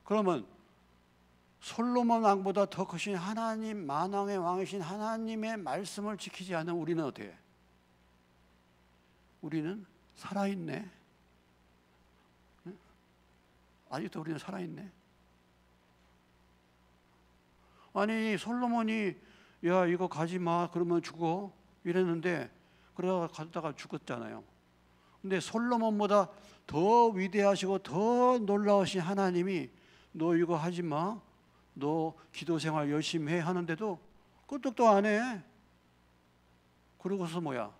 그러면 솔로몬 왕보다 더 크신 하나님, 만왕의 왕이신 하나님의 말씀을 지키지 않는 우리는 어떻게 해? 우리는 살아있네. 아직도 우리는 살아있네. 아니 솔로몬이 야 이거 가지 마 그러면 죽어 이랬는데, 그러다가 가다가 죽었잖아요. 근데 솔로몬보다 더 위대하시고 더 놀라우신 하나님이 너 이거 하지 마, 너 기도 생활 열심히 해 하는데도 끄떡도 안 해. 그러고서 뭐야?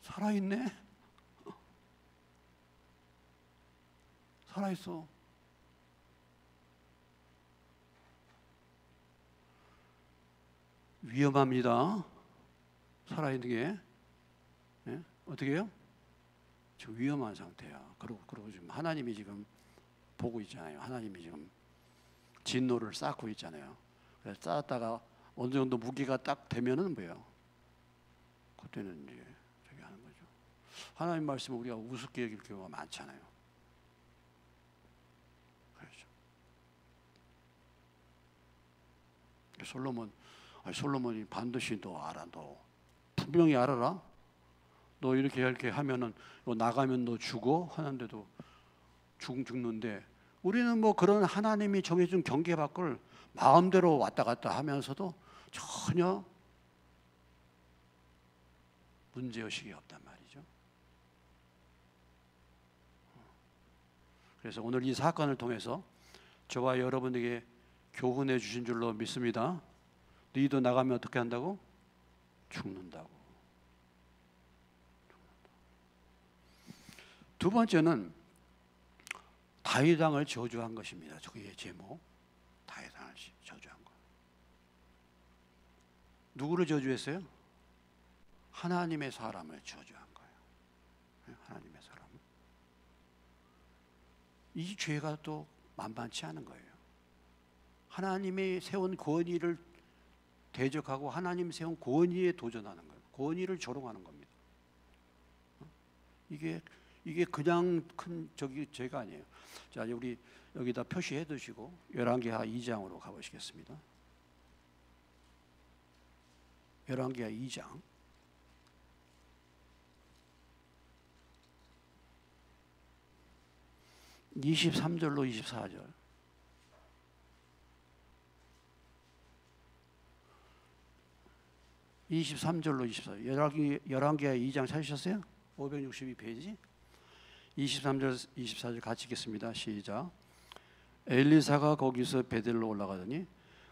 살아있네. 살아있어. 위험합니다. 살아있는 게. 네? 어떻게 해요? 저 위험한 상태야. 그리고 지금 하나님이 지금 보고 있잖아요. 하나님이 지금 진노를 쌓고 있잖아요. 그래서 쌓았다가 어느 정도 무게가 딱 되면은 뭐예요? 그때는 이제 저기 하는 거죠. 하나님 말씀을 우리가 우습게 여길 경우가 많잖아요. 그렇죠. 솔로몬이 반드시 너 알아. 너 분명히 알아라. 너 이렇게 하면은 너 나가면 너 죽어 하는데도 죽는데, 우리는 뭐 그런 하나님이 정해준 경계 밖을 마음대로 왔다 갔다 하면서도 전혀 문제의식이 없단 말이죠. 그래서 오늘 이 사건을 통해서 저와 여러분에게 교훈해 주신 줄로 믿습니다. 너희도 나가면 어떻게 한다고? 죽는다고. 두 번째는 다윗 왕을 저주한 것입니다. 그의 제목, 다윗 왕을 저주한 것. 누구를 저주했어요? 하나님의 사람을 저주한 거예요. 하나님의 사람. 이 죄가 또 만만치 않은 거예요. 하나님이 세운 권위를 대적하고 하나님 세운 권위에 도전하는 거예요. 권위를 조롱하는 겁니다. 이게 그냥 큰 죄가 아니에요. 자, 우리 여기다 표시해 두시고 열왕기하 2장으로 가보시겠습니다. 열왕기하 2장. (23절로 24절) 23절로 24절. 열왕기하 2장 찾으셨어요? 562페이지. 23절 24절 같이 읽겠습니다. 시작. 엘리사가 거기서 베델로 올라가더니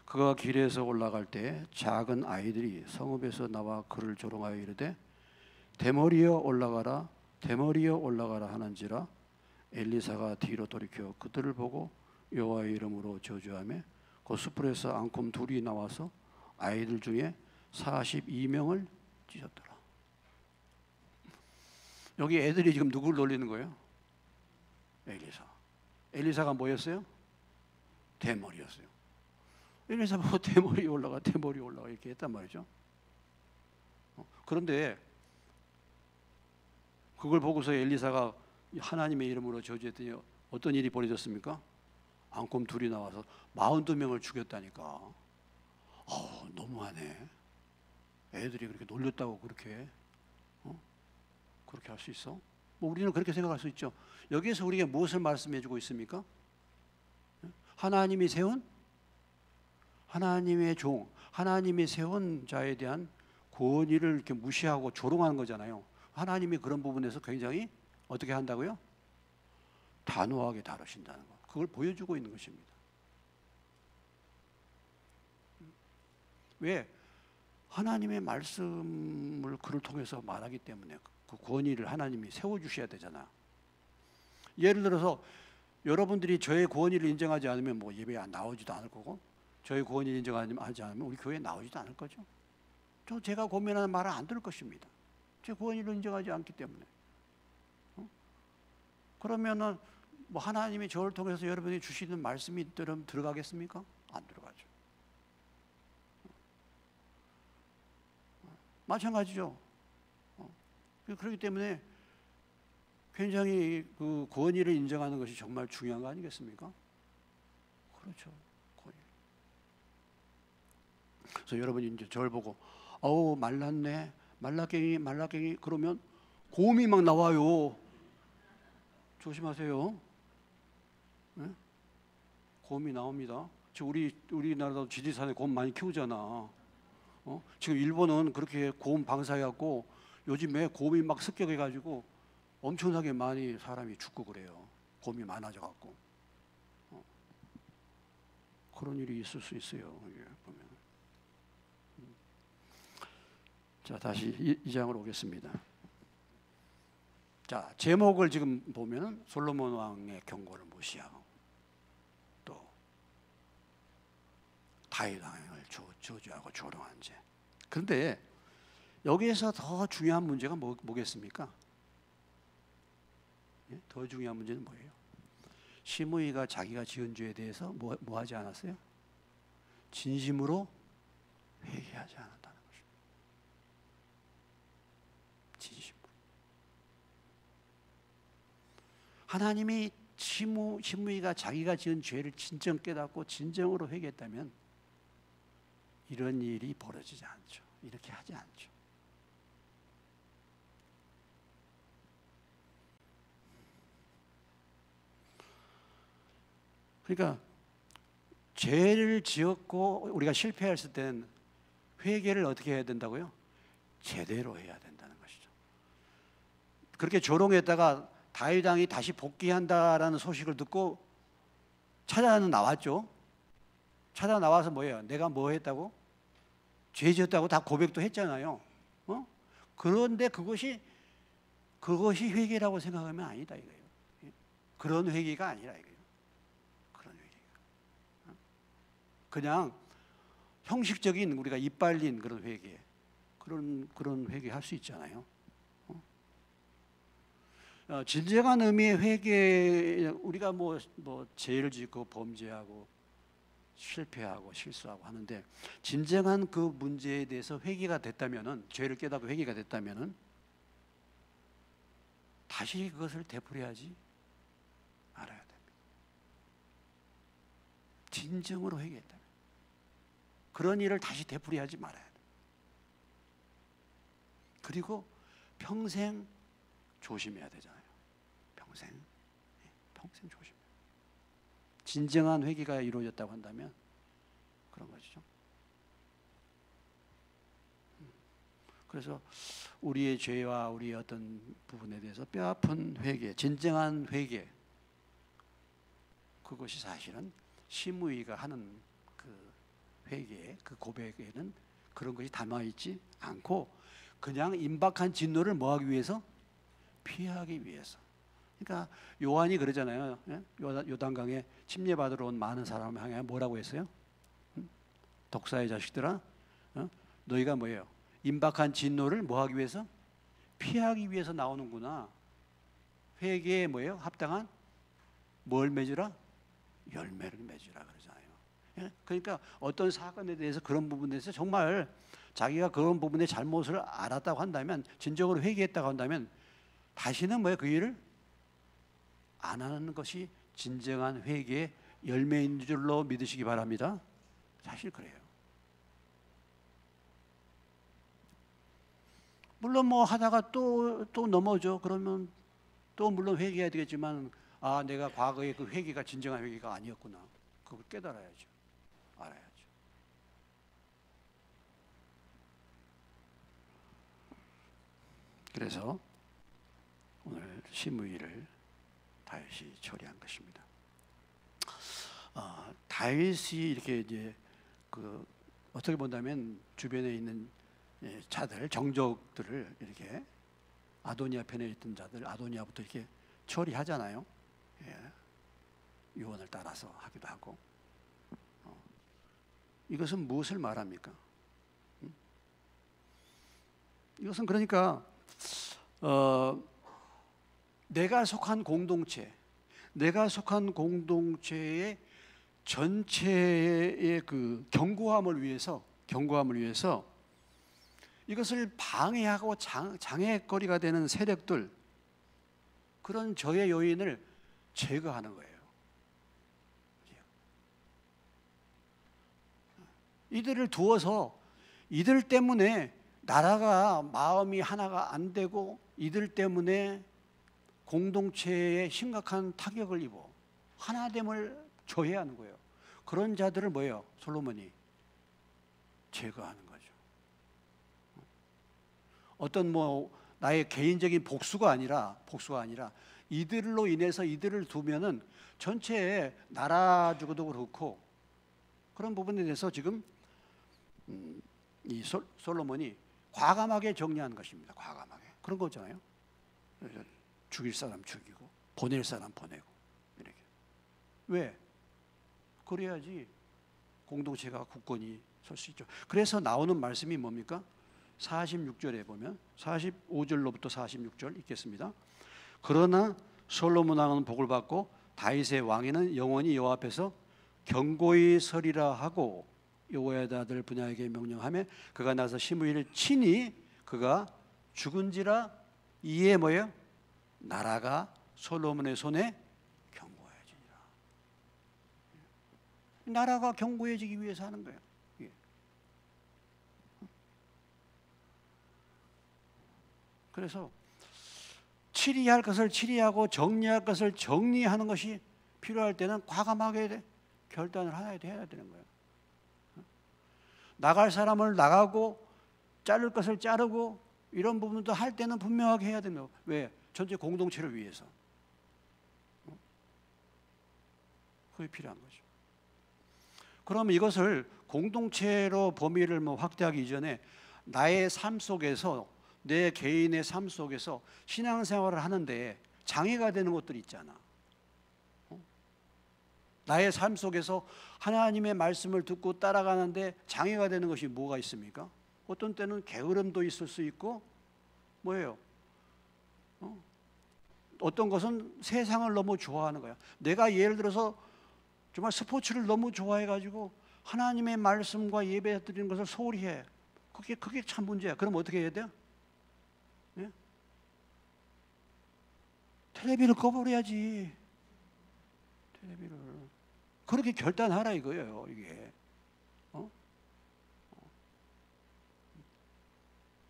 그가 길에서 올라갈 때 작은 아이들이 성읍에서 나와 그를 조롱하여 이르되 대머리여 올라가라 대머리여 올라가라 하는지라 엘리사가 뒤로 돌이켜 그들을 보고 여호와의 이름으로 저주하며 그 숯불에서 앙금 둘이 나와서 아이들 중에 42명을 찢었더라. 여기 애들이 지금 누구를 놀리는 거예요? 엘리사가 뭐였어요? 대머리였어요. 엘리사 보고 대머리 올라가 이렇게 했단 말이죠. 그런데 그걸 보고서 엘리사가 하나님의 이름으로 저주했더니 어떤 일이 벌어졌습니까? 앙금 둘이 나와서 42명을 죽였다니까. 너무하네. 애들이 그렇게 놀렸다고 그렇게 할 수 있어? 뭐 우리는 그렇게 생각할 수 있죠. 여기에서 우리에게 무엇을 말씀해주고 있습니까? 하나님이 세운 하나님의 종, 하나님이 세운 자에 대한 권위를 이렇게 무시하고 조롱하는 거잖아요. 하나님이 그런 부분에서 굉장히 어떻게 한다고요? 단호하게 다루신다는 것. 그걸 보여주고 있는 것입니다. 왜? 하나님의 말씀을 그를 통해서 말하기 때문에 그 권위를 하나님이 세워주셔야 되잖아. 예를 들어서 여러분들이 저의 권위를 인정하지 않으면 뭐 예배에 나오지도 않을 거고, 저의 권위를 인정하지 않으면 우리 교회에 나오지도 않을 거죠. 제가 고민하는 말은 안 들을 것입니다. 제 권위를 인정하지 않기 때문에. 그러면은 뭐 하나님이 저를 통해서 여러분이 주시는 말씀이 들어가겠습니까? 안 들어가죠. 마찬가지죠. 그렇기 때문에 굉장히 그 권위를 인정하는 것이 정말 중요한 거 아니겠습니까? 그렇죠. 권위. 그래서 여러분이 이제 저를 보고 말랐네, 말라깽이 그러면 곰이 막 나와요. 조심하세요. 네? 곰이 나옵니다. 지금 우리나라도 지리산에 곰 많이 키우잖아. 지금 일본은 그렇게 곰 방사해갖고 요즘에 곰이 막 습격해가지고 엄청나게 많이 사람이 죽고 그래요. 곰이 많아져갖고. 그런 일이 있을 수 있어요. 보면. 자, 다시 이 장으로 오겠습니다. 자, 제목을 지금 보면 솔로몬 왕의 경고를 무시하고 또 다윗 왕을 저주하고 조롱한 죄. 그런데 여기에서 더 중요한 문제가 뭐겠습니까? 더 중요한 문제는 뭐예요? 시므이가 자기가 지은 죄에 대해서 뭐 하지 않았어요? 진심으로 회개하지 않았다는 것입니다. 진심으로. 하나님이 시므이가 자기가 지은 죄를 진정 깨닫고 진정으로 회개했다면 이런 일이 벌어지지 않죠. 이렇게 하지 않죠. 그러니까 죄를 지었고 우리가 실패했을 땐 회개를 어떻게 해야 된다고요? 제대로 해야 된다는 것이죠. 그렇게 조롱했다가 다윗 왕이 다시 복귀한다라는 소식을 듣고 찾아 나왔죠. 찾아 나와서 뭐예요? 내가 뭐 했다고? 죄 지었다고 다 고백도 했잖아요. 그런데 그것이 회개라고 생각하면 아니다 이거예요. 그런 회개가 아니라 이거예요. 그냥 형식적인 우리가 이빨린 그런 회개, 그런 회개 할 수 있잖아요. 진정한 의미의 회개, 우리가 뭐 죄를 짓고 범죄하고 실패하고 실수하고 하는데 진정한 그 문제에 대해서 회개가 됐다면은, 죄를 깨닫고 회개가 됐다면은 다시 그것을 되풀이하지 말아야 됩니다. 진정으로 회개했다면. 그런 일을 다시 되풀이하지 말아야 돼. 그리고 평생 조심해야 되잖아요. 평생 조심해야 돼. 진정한 회개가 이루어졌다고 한다면 그런 것이죠. 그래서 우리의 죄와 우리의 어떤 부분에 대해서 뼈아픈 회개, 진정한 회개, 그것이 사실은 심의가 하는 그 회개, 그 고백에는 그런 것이 담아있지 않고 그냥 임박한 진노를 뭐하기 위해서? 피하기 위해서. 그러니까 요한이 그러잖아요. 요단강에 침례받으러 온 많은 사람을 향해 뭐라고 했어요? 독사의 자식들아, 너희가 뭐예요? 임박한 진노를 뭐하기 위해서? 피하기 위해서 나오는구나. 회개에 뭐예요? 합당한 뭘 맺으라? 열매를 맺으라 그러잖아요. 그러니까 어떤 사건에 대해서 그런 부분에 대해서 정말 자기가 그런 부분의 잘못을 알았다고 한다면, 진정으로 회개했다고 한다면 다시는 뭐예요? 그 일을 안 하는 것이 진정한 회개의 열매인 줄로 믿으시기 바랍니다. 사실 그래요. 물론 뭐 하다가 또 넘어져. 그러면 또 물론 회개해야 되겠지만, 아, 내가 과거에 그 회개가 진정한 회개가 아니었구나. 그걸 깨달아야죠. 알아야죠. 그래서 오늘 심의를 다윗이 처리한 것입니다. 다윗이 이렇게 이제 그 어떻게 본다면 주변에 있는 자들, 정적들을 이렇게 아도니아 편에 있던 자들, 아도니아부터 이렇게 처리하잖아요. 유언을 따라서 하기도 하고. 이것은 무엇을 말합니까? 이것은 그러니까 내가 속한 공동체, 내가 속한 공동체의 전체의 그 견고함을 위해서 이것을 방해하고 장애거리가 되는 세력들, 그런 저의 요인을 제거하는 거예요. 이들을 두어서 이들 때문에 나라가 마음이 하나가 안 되고 이들 때문에 공동체에 심각한 타격을 입어 하나됨을 저해하는 거예요. 그런 자들을 뭐예요? 솔로몬이 제거하는 거죠. 어떤 뭐 나의 개인적인 복수가 아니라 이들로 인해서 이들을 두면은 전체 나라 주고도 그렇고 그런 부분에 대해서 지금 이 솔로몬이 과감하게 정리하는 것입니다. 과감하게. 그런 거잖아요. 죽일 사람 죽이고 보낼 사람 보내고 이렇게. 왜? 그래야지 공동체가 굳건히 설 수 있죠. 그래서 나오는 말씀이 뭡니까? 46절에 보면 45절로부터 46절 읽겠습니다. 그러나 솔로몬 왕은 복을 받고 다윗의 왕위는 영원히 여호와 앞에서 견고히 서리라 하고 여호야다 아들 분야에게 명령하며 그가 나서 심의를 치니 그가 죽은지라 이에 뭐예요? 나라가 솔로몬의 손에 견고해지니라. 나라가 견고해지기 위해서 하는 거예요. 그래서 치리할 것을 치리하고 정리할 것을 정리하는 것이 필요할 때는 과감하게 결단을 해야 되는 거예요. 나갈 사람을 나가고 자를 것을 자르고 이런 부분도 할 때는 분명하게 해야 됩니다. 왜? 전체 공동체를 위해서. 그게 필요한 거죠. 그럼 이것을 공동체로 범위를 확대하기 이전에 나의 삶 속에서, 내 개인의 삶 속에서 신앙생활을 하는데 장애가 되는 것들이 있잖아. 나의 삶 속에서 하나님의 말씀을 듣고 따라가는데 장애가 되는 것이 뭐가 있습니까? 어떤 때는 게으름도 있을 수 있고 뭐예요? 어떤 것은 세상을 너무 좋아하는 거야. 내가 예를 들어서 정말 스포츠를 너무 좋아해가지고 하나님의 말씀과 예배 드리는 것을 소홀히 해. 그게 참 문제야. 그럼 어떻게 해야 돼요? 예? 텔레비를 꺼버려야지. 텔레비를. 그렇게 결단하라 이거예요. 이게.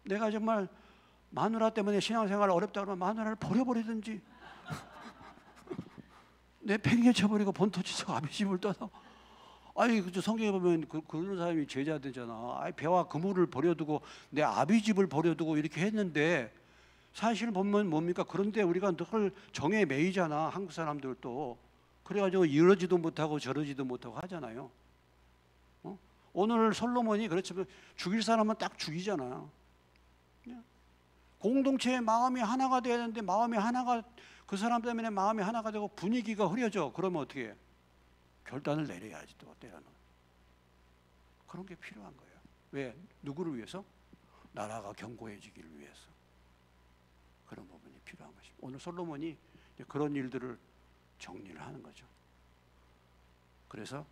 내가 정말 마누라 때문에 신앙생활 어렵다 그러면 마누라를 버려버리든지 내 팽이에 쳐버리고 본토지서 아비집을 떠나. 아니 그 성경에 보면 그런 사람이 제자 되잖아. 아니 배와 그물을 버려두고 내 아비집을 버려두고 이렇게 했는데 사실 보면 뭡니까? 그런데 우리가 늘 정에 매이잖아. 한국 사람들도 그래가지고 이러지도 못하고 저러지도 못하고 하잖아요. 오늘 솔로몬이 그렇지만 죽일 사람은 딱 죽이잖아요. 공동체의 마음이 하나가 돼야 되는데 마음이 하나가, 그 사람 때문에 마음이 하나가 되고 분위기가 흐려져. 그러면 어떻게 해? 결단을 내려야지. 또 때로는 그런 게 필요한 거예요. 왜? 누구를 위해서? 나라가 견고해지기를 위해서. 그런 부분이 필요한 것입니다. 오늘 솔로몬이 그런 일들을 정리를 하는 거죠. 그래서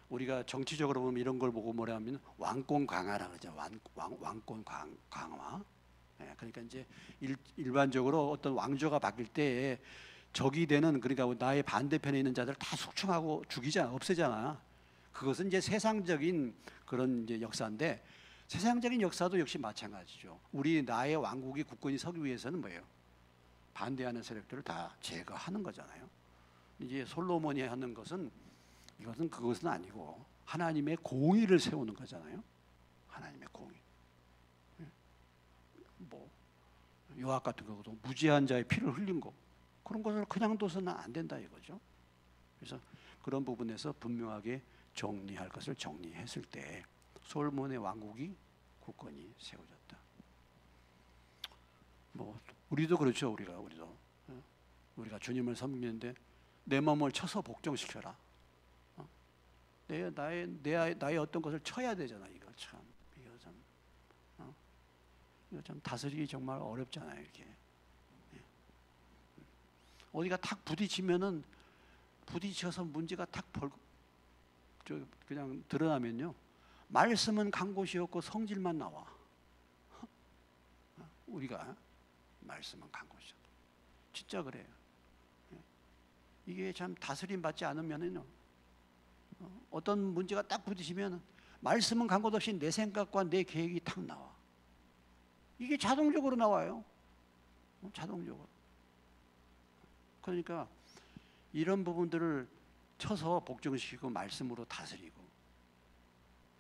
우리가 정치적으로 보면 이런 걸 보고 뭐라 하면 왕권 강화라 그러죠. 왕권 강화. 그러니까 이제 일반적으로 어떤 왕조가 바뀔 때에 적이 되는, 그러니까 나의 반대편에 있는 자들 다 숙청하고 죽이잖아, 없애잖아. 그것은 이제 세상적인 그런 이제 역사인데, 세상적인 역사도 역시 마찬가지죠. 우리 나의 왕국이 굳건히 서기 위해서는 뭐예요? 반대하는 세력들을 다 제거하는 거잖아요. 이제 솔로몬이 하는 것은 그것은 아니고 하나님의 공의를 세우는 거잖아요. 하나님의 공의. 뭐 요압 같은 경우도 무지한 자의 피를 흘린 거, 그런 것을 그냥 둬서는 안 된다 이거죠. 그래서 그런 부분에서 분명하게 정리할 것을 정리했을 때 솔로몬의 왕국이 굳건히 세워졌다. 뭐 우리도 그렇죠. 우리가 주님을 섬기는데 내 마음을 쳐서 복종시켜라. 나의 어떤 것을 쳐야 되잖아. 이거 참 다스리기 정말 어렵잖아요. 이렇게 어디가 탁 부딪혀서 문제가 그냥 드러나면요, 말씀은 간 곳이 없고 성질만 나와. 우리가 말씀은 간 곳이 없어. 진짜 그래요. 이게 참 다스림 받지 않으면은요, 어떤 문제가 딱 부딪히면 말씀은 간 곳 없이 내 생각과 내 계획이 탁 나와. 이게 자동적으로 나와요. 자동적으로. 그러니까 이런 부분들을 쳐서 복종시키고 말씀으로 다스리고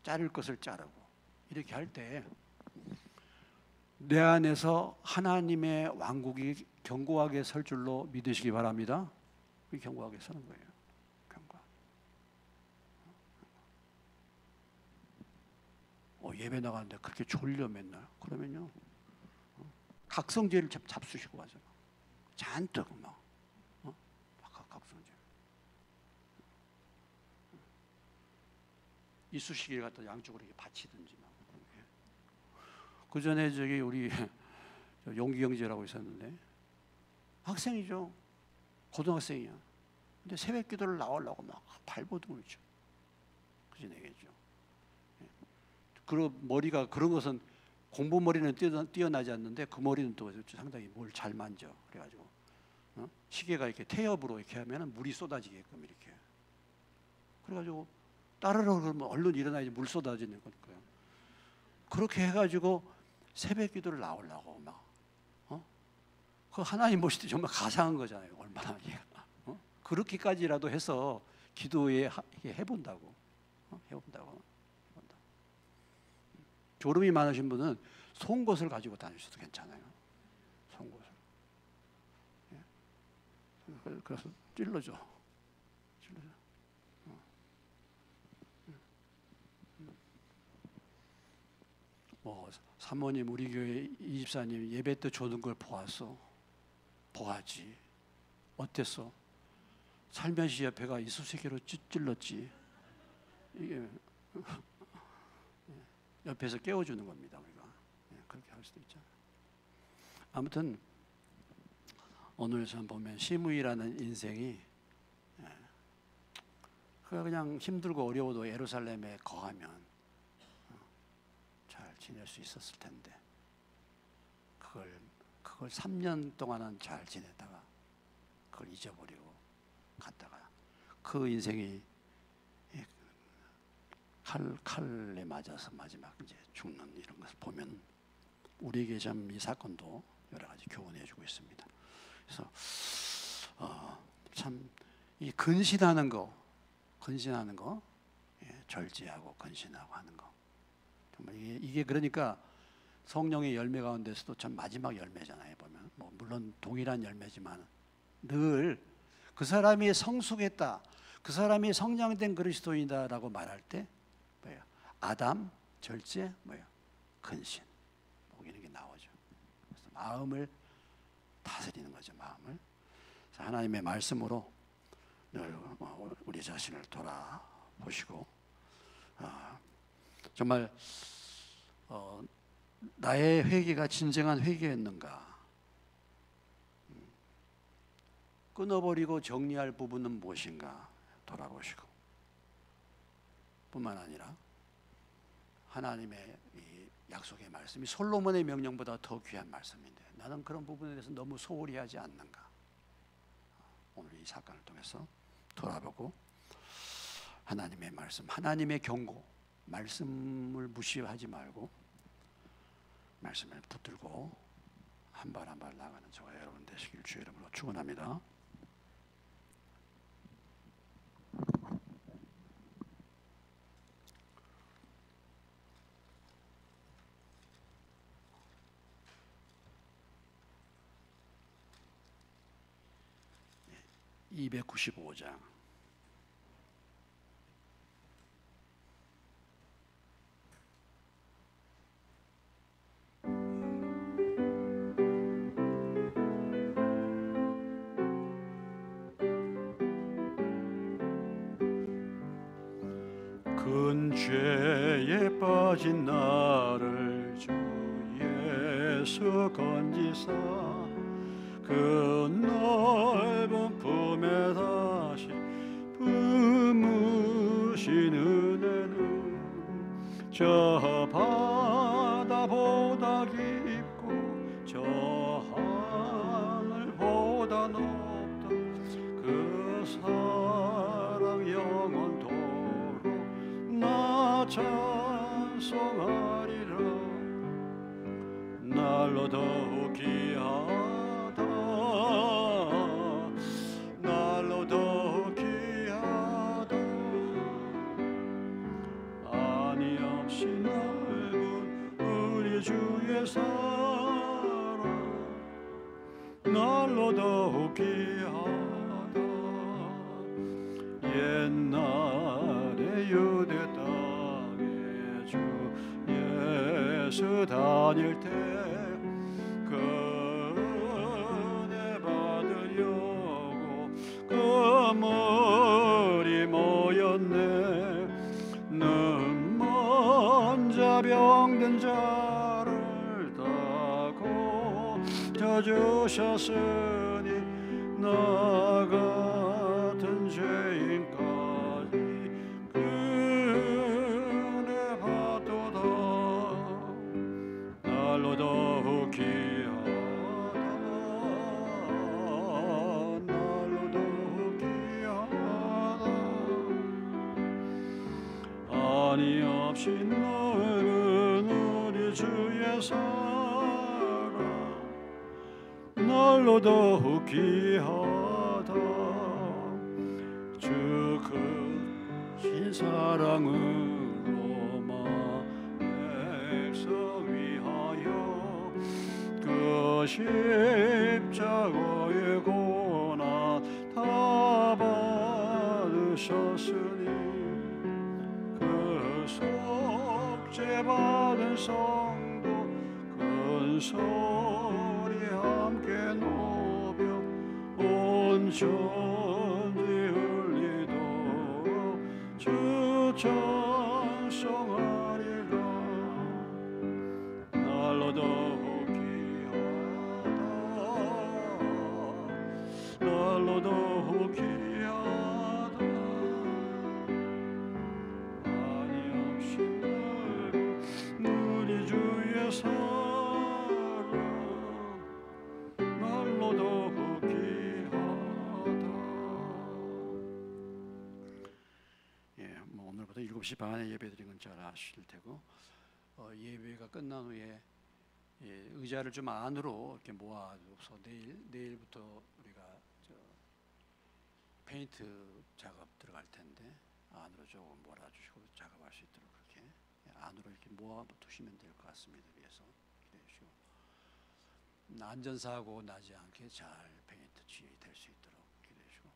자를 것을 자르고 이렇게 할 때 내 안에서 하나님의 왕국이 견고하게 설 줄로 믿으시기 바랍니다. 견고하게 서는 거예요. 예배 나가는데 그렇게 졸려 맨날. 그러면요, 각성제를 잡수시고 가죠. 잔뜩 각성제. 이쑤시개를 갖다 양쪽으로 이렇게 받치든지 막. 그 전에 우리 용기 형제라고 있었는데 학생이죠. 고등학생이야. 근데 새벽 기도를 나오려고 막 발버둥을 쳐. 그지 내겠죠. 그리고 머리가, 그런 것은 공부 머리는 뛰어나지 않는데 그 머리는 또 상당히 뭘 잘 만져. 그래가지고 시계가 이렇게 태엽으로 이렇게 하면 물이 쏟아지게끔 이렇게. 그래가지고 따르르 그러면 얼른 일어나야지 물 쏟아지는 거니까요. 그렇게 해가지고 새벽 기도를 나오려고 막. 그 하나님 보실 때 정말 가상한 거잖아요. 얼마나 그렇게까지라도 해서 기도에 해본다고. 해본다고. 졸음이 많으신 분은 송곳을 가지고 다니셔도 괜찮아요. 송곳을. 그래서 찔러줘. 사모님, 우리 교회 이 집사님 예배 때 조는 걸 보았지. 어땠어? 살며시 옆에가 이쑤시개로 찔렀지. 이게 옆에서 깨워주는 겁니다. 우리가 그렇게 할 수도 있잖아요. 아무튼 오늘 전 보면 시므이라는 인생이 그냥 힘들고 어려워도 예루살렘에 거하면 잘 지낼 수 있었을 텐데 그걸 3년 동안은 잘 지내다가 그걸 잊어버리고 갔다가 그 인생이 칼에 맞아서 마지막 이제 죽는 이런 것을 보면 우리에게 참 이 사건도 여러 가지 교훈해주고 있습니다. 그래서 참 이 근신하는 거, 절제하고 근신하고 하는 거, 정말 이게 그러니까 성령의 열매 가운데서도 참 마지막 열매잖아요. 보면 물론 동일한 열매지만 늘 그 사람이 성숙했다, 그 사람이 성장된 그리스도인이다라고 말할 때 뭐예요? 아담, 절제, 뭐예요? 근신, 뭐 이런 게 나오죠. 그래서 마음을 다스리는 거죠. 마음을. 그래서 하나님의 말씀으로 늘 우리 자신을 돌아보시고 정말 나의 회개가 진정한 회개였는가, 끊어버리고 정리할 부분은 무엇인가 돌아보시고, 뿐만 아니라 하나님의 이 약속의 말씀이 솔로몬의 명령보다 더 귀한 말씀인데 나는 그런 부분에 대해서 너무 소홀히 하지 않는가. 오늘 이 사건을 통해서 돌아보고 하나님의 말씀, 하나님의 경고, 말씀을 무시하지 말고 말씀을 붙들고 한 발 한 발 나가는 저와 여러분 되시길 주의 이름으로 축원합니다. 295장. 큰 죄에 빠진 나를 주 예수 건지사 그 넓은 품에 다시 품으신 은혜는 저 바다보다 깊고 저 하늘보다 높다. 그 사랑 영원토록 나 찬송하리라. 날로 더욱 귀하다, 날로 더욱 귀하다. 아니 없이 넓은 우리 주의 사랑 날로 더욱 귀하다. 옛날에 유대 땅에 주 예수 다닐 때 그 은혜 받으려고 그 머리 모였네. 는 먼저 병든 자를 다고 져주셨으니 나 같은 죄인까지 은혜 받도다. 날로 더욱 귀하다, 날로 더욱 귀하다. 아니 없이 넓은 우리 주의 사랑 날로 더욱 귀하다. 주 크신 사랑으로 백성 위하여 그 십자가의 고난 다 받으셨으니 그 속죄 받은 성도 큰 소리 함께 높여 온 천지 흘리도록 주 찬송하리라. 날로 더욱 귀하다, 날로 더욱 귀하다. 아니 없이 넓은 우리 주의 사랑 날로 더욱 귀하다. 뭐 오늘부터 7시 반에 예배드린 건 잘 아실 테고 예배가 끝난 후에 의자를 좀 안으로 이렇게 모아줘서 내일부터 우리가 페인트 작업 들어갈 텐데 안으로 조금 몰아주시고 작업할 수 있도록 그렇게 안으로 이렇게 모아두시면 될 것 같습니다. 위에서 기대해 주시고 안전사고 나지 않게 잘 페인트 처리될 수 있도록 기대해 주시고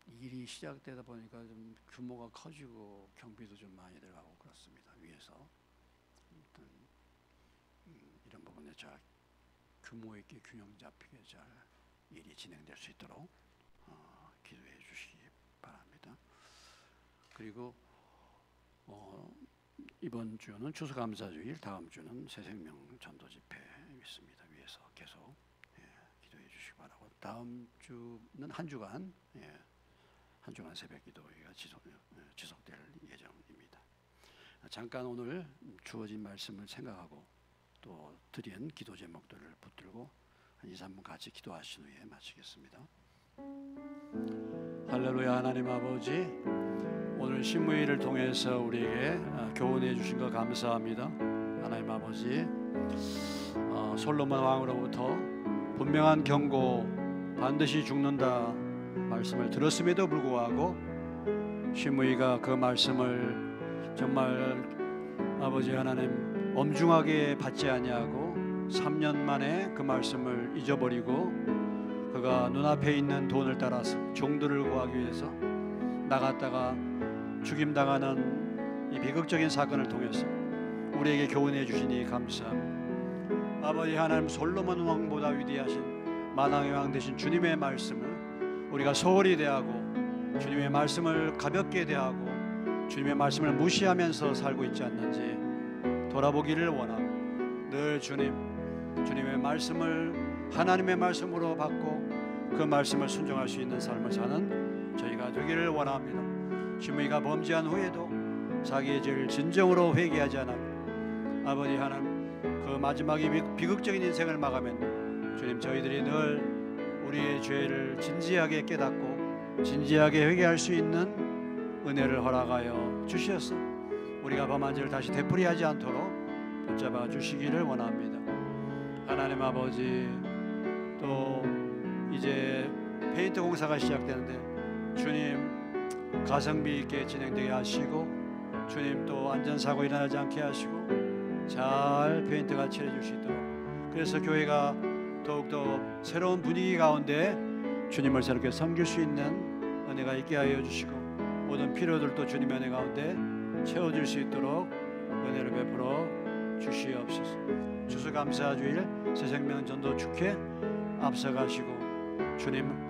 일이 시작되다 보니까 좀 규모가 커지고 경비도 좀 많이 들어가고 그렇습니다. 위에서 아무튼 이런 부분에 잘 규모 있게 균형 잡히게 잘 일이 진행될 수 있도록 기도해 주시기 바랍니다. 그리고 이번 주는 추수감사주일, 다음 주는 새생명 전도집회 있습니다. 위에서 계속 기도해 주시기 바라고, 다음 주는 한 주간 새벽 기도회가 지속될 예정입니다. 잠깐 오늘 주어진 말씀을 생각하고 또 드린 기도 제목들을 붙들고 한 2-3분 같이 기도하신 후에 마치겠습니다. 할렐루야. 하나님 아버지, 오늘 신무일을 통해서 우리에게 교훈해 주신 것 감사합니다. 하나님 아버지, 솔로몬 왕으로부터 분명한 경고, 반드시 죽는다 말씀을 들었음에도 불구하고 신무이가 그 말씀을 정말 아버지 하나님 엄중하게 받지 아니하고 3년 만에 그 말씀을 잊어버리고 그가 눈앞에 있는 돈을 따라서 종들을 구하기 위해서 나갔다가 죽임당하는 이 비극적인 사건을 통해서 우리에게 교훈해 주시니 감사합니다. 아버지 하나님, 솔로몬 왕보다 위대하신 만왕의 왕 되신 주님의 말씀을 우리가 소홀히 대하고 주님의 말씀을 가볍게 대하고 주님의 말씀을 무시하면서 살고 있지 않는지 돌아보기를 원하고, 늘 주님의 말씀을 하나님의 말씀으로 받고 그 말씀을 순종할 수 있는 삶을 사는 저희가 되기를 원합니다. 신무이가 범죄한 후에도 자기의 죄를 진정으로 회개하지 않았고 아버지 하나님, 그 마지막에 비극적인 인생을 마감했는데 주님, 저희들이 늘 우리의 죄를 진지하게 깨닫고 진지하게 회개할 수 있는 은혜를 허락하여 주시옵소. 우리가 범한 죄를 다시 되풀이하지 않도록 붙잡아 주시기를 원합니다. 하나님 아버지, 또 이제 페인트 공사가 시작되는데 주님, 가성비 있게 진행되게 하시고 주님, 또 안전사고 일어나지 않게 하시고 잘 페인트가 칠해질 수 있도록, 그래서 교회가 더욱더 새로운 분위기 가운데 주님을 새롭게 섬길 수 있는 은혜가 있게 하여 주시고 모든 필요들도 주님의 은혜 가운데 채워질 수 있도록 은혜를 베풀어 주시옵소서. 추수감사주일 새생명 전도 축회 앞서가시고 주님,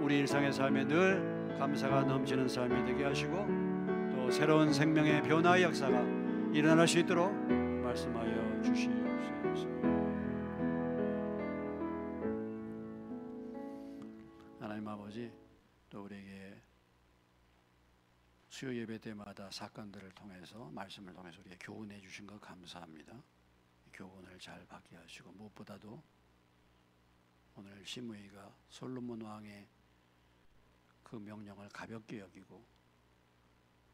우리 일상의 삶에 늘 감사가 넘치는 삶이 되게 하시고 또 새로운 생명의 변화의 역사가 일어날 수 있도록 말씀하여 주시옵소서. 하나님 아버지, 또 우리에게 수요 예배 때마다 사건들을 통해서 말씀을 통해서 우리에게 교훈해 주신 것 감사합니다. 교훈을 잘 받게 하시고 무엇보다도 오늘 시므이가 솔로몬 왕의 그 명령을 가볍게 여기고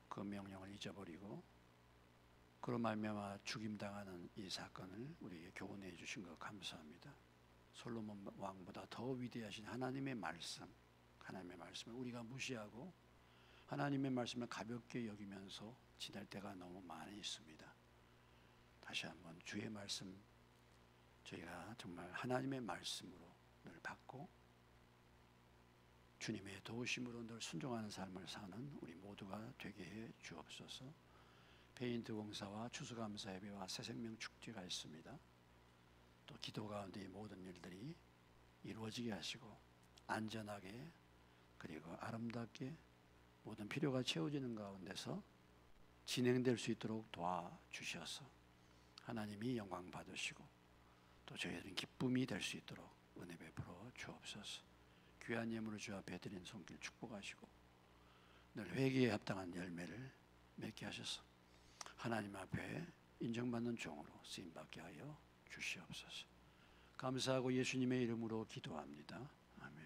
그 명령을 잊어버리고 그로 말미암아 죽임당하는 이 사건을 우리에게 교훈해 주신 것 감사합니다. 솔로몬 왕보다 더 위대하신 하나님의 말씀을 우리가 무시하고 하나님의 말씀을 가볍게 여기면서 지낼 때가 너무 많이 있습니다. 다시 한번 주의 말씀, 저희가 정말 하나님의 말씀으로 늘 받고 주님의 도우심으로 늘 순종하는 삶을 사는 우리 모두가 되게 해 주옵소서. 페인트 공사와 추수감사 예배와 새생명 축제가 있습니다. 또 기도 가운데 이 모든 일들이 이루어지게 하시고 안전하게 그리고 아름답게 모든 필요가 채워지는 가운데서 진행될 수 있도록 도와주셔서 하나님이 영광 받으시고 또 저희들은 기쁨이 될 수 있도록 은혜 베풀어 주옵소서. 귀한 예물을 주 앞에 드린 손길 축복하시고 늘 회개에 합당한 열매를 맺게 하셔서 하나님 앞에 인정받는 종으로 쓰임받게 하여 주시옵소서. 감사하고 예수님의 이름으로 기도합니다. 아멘.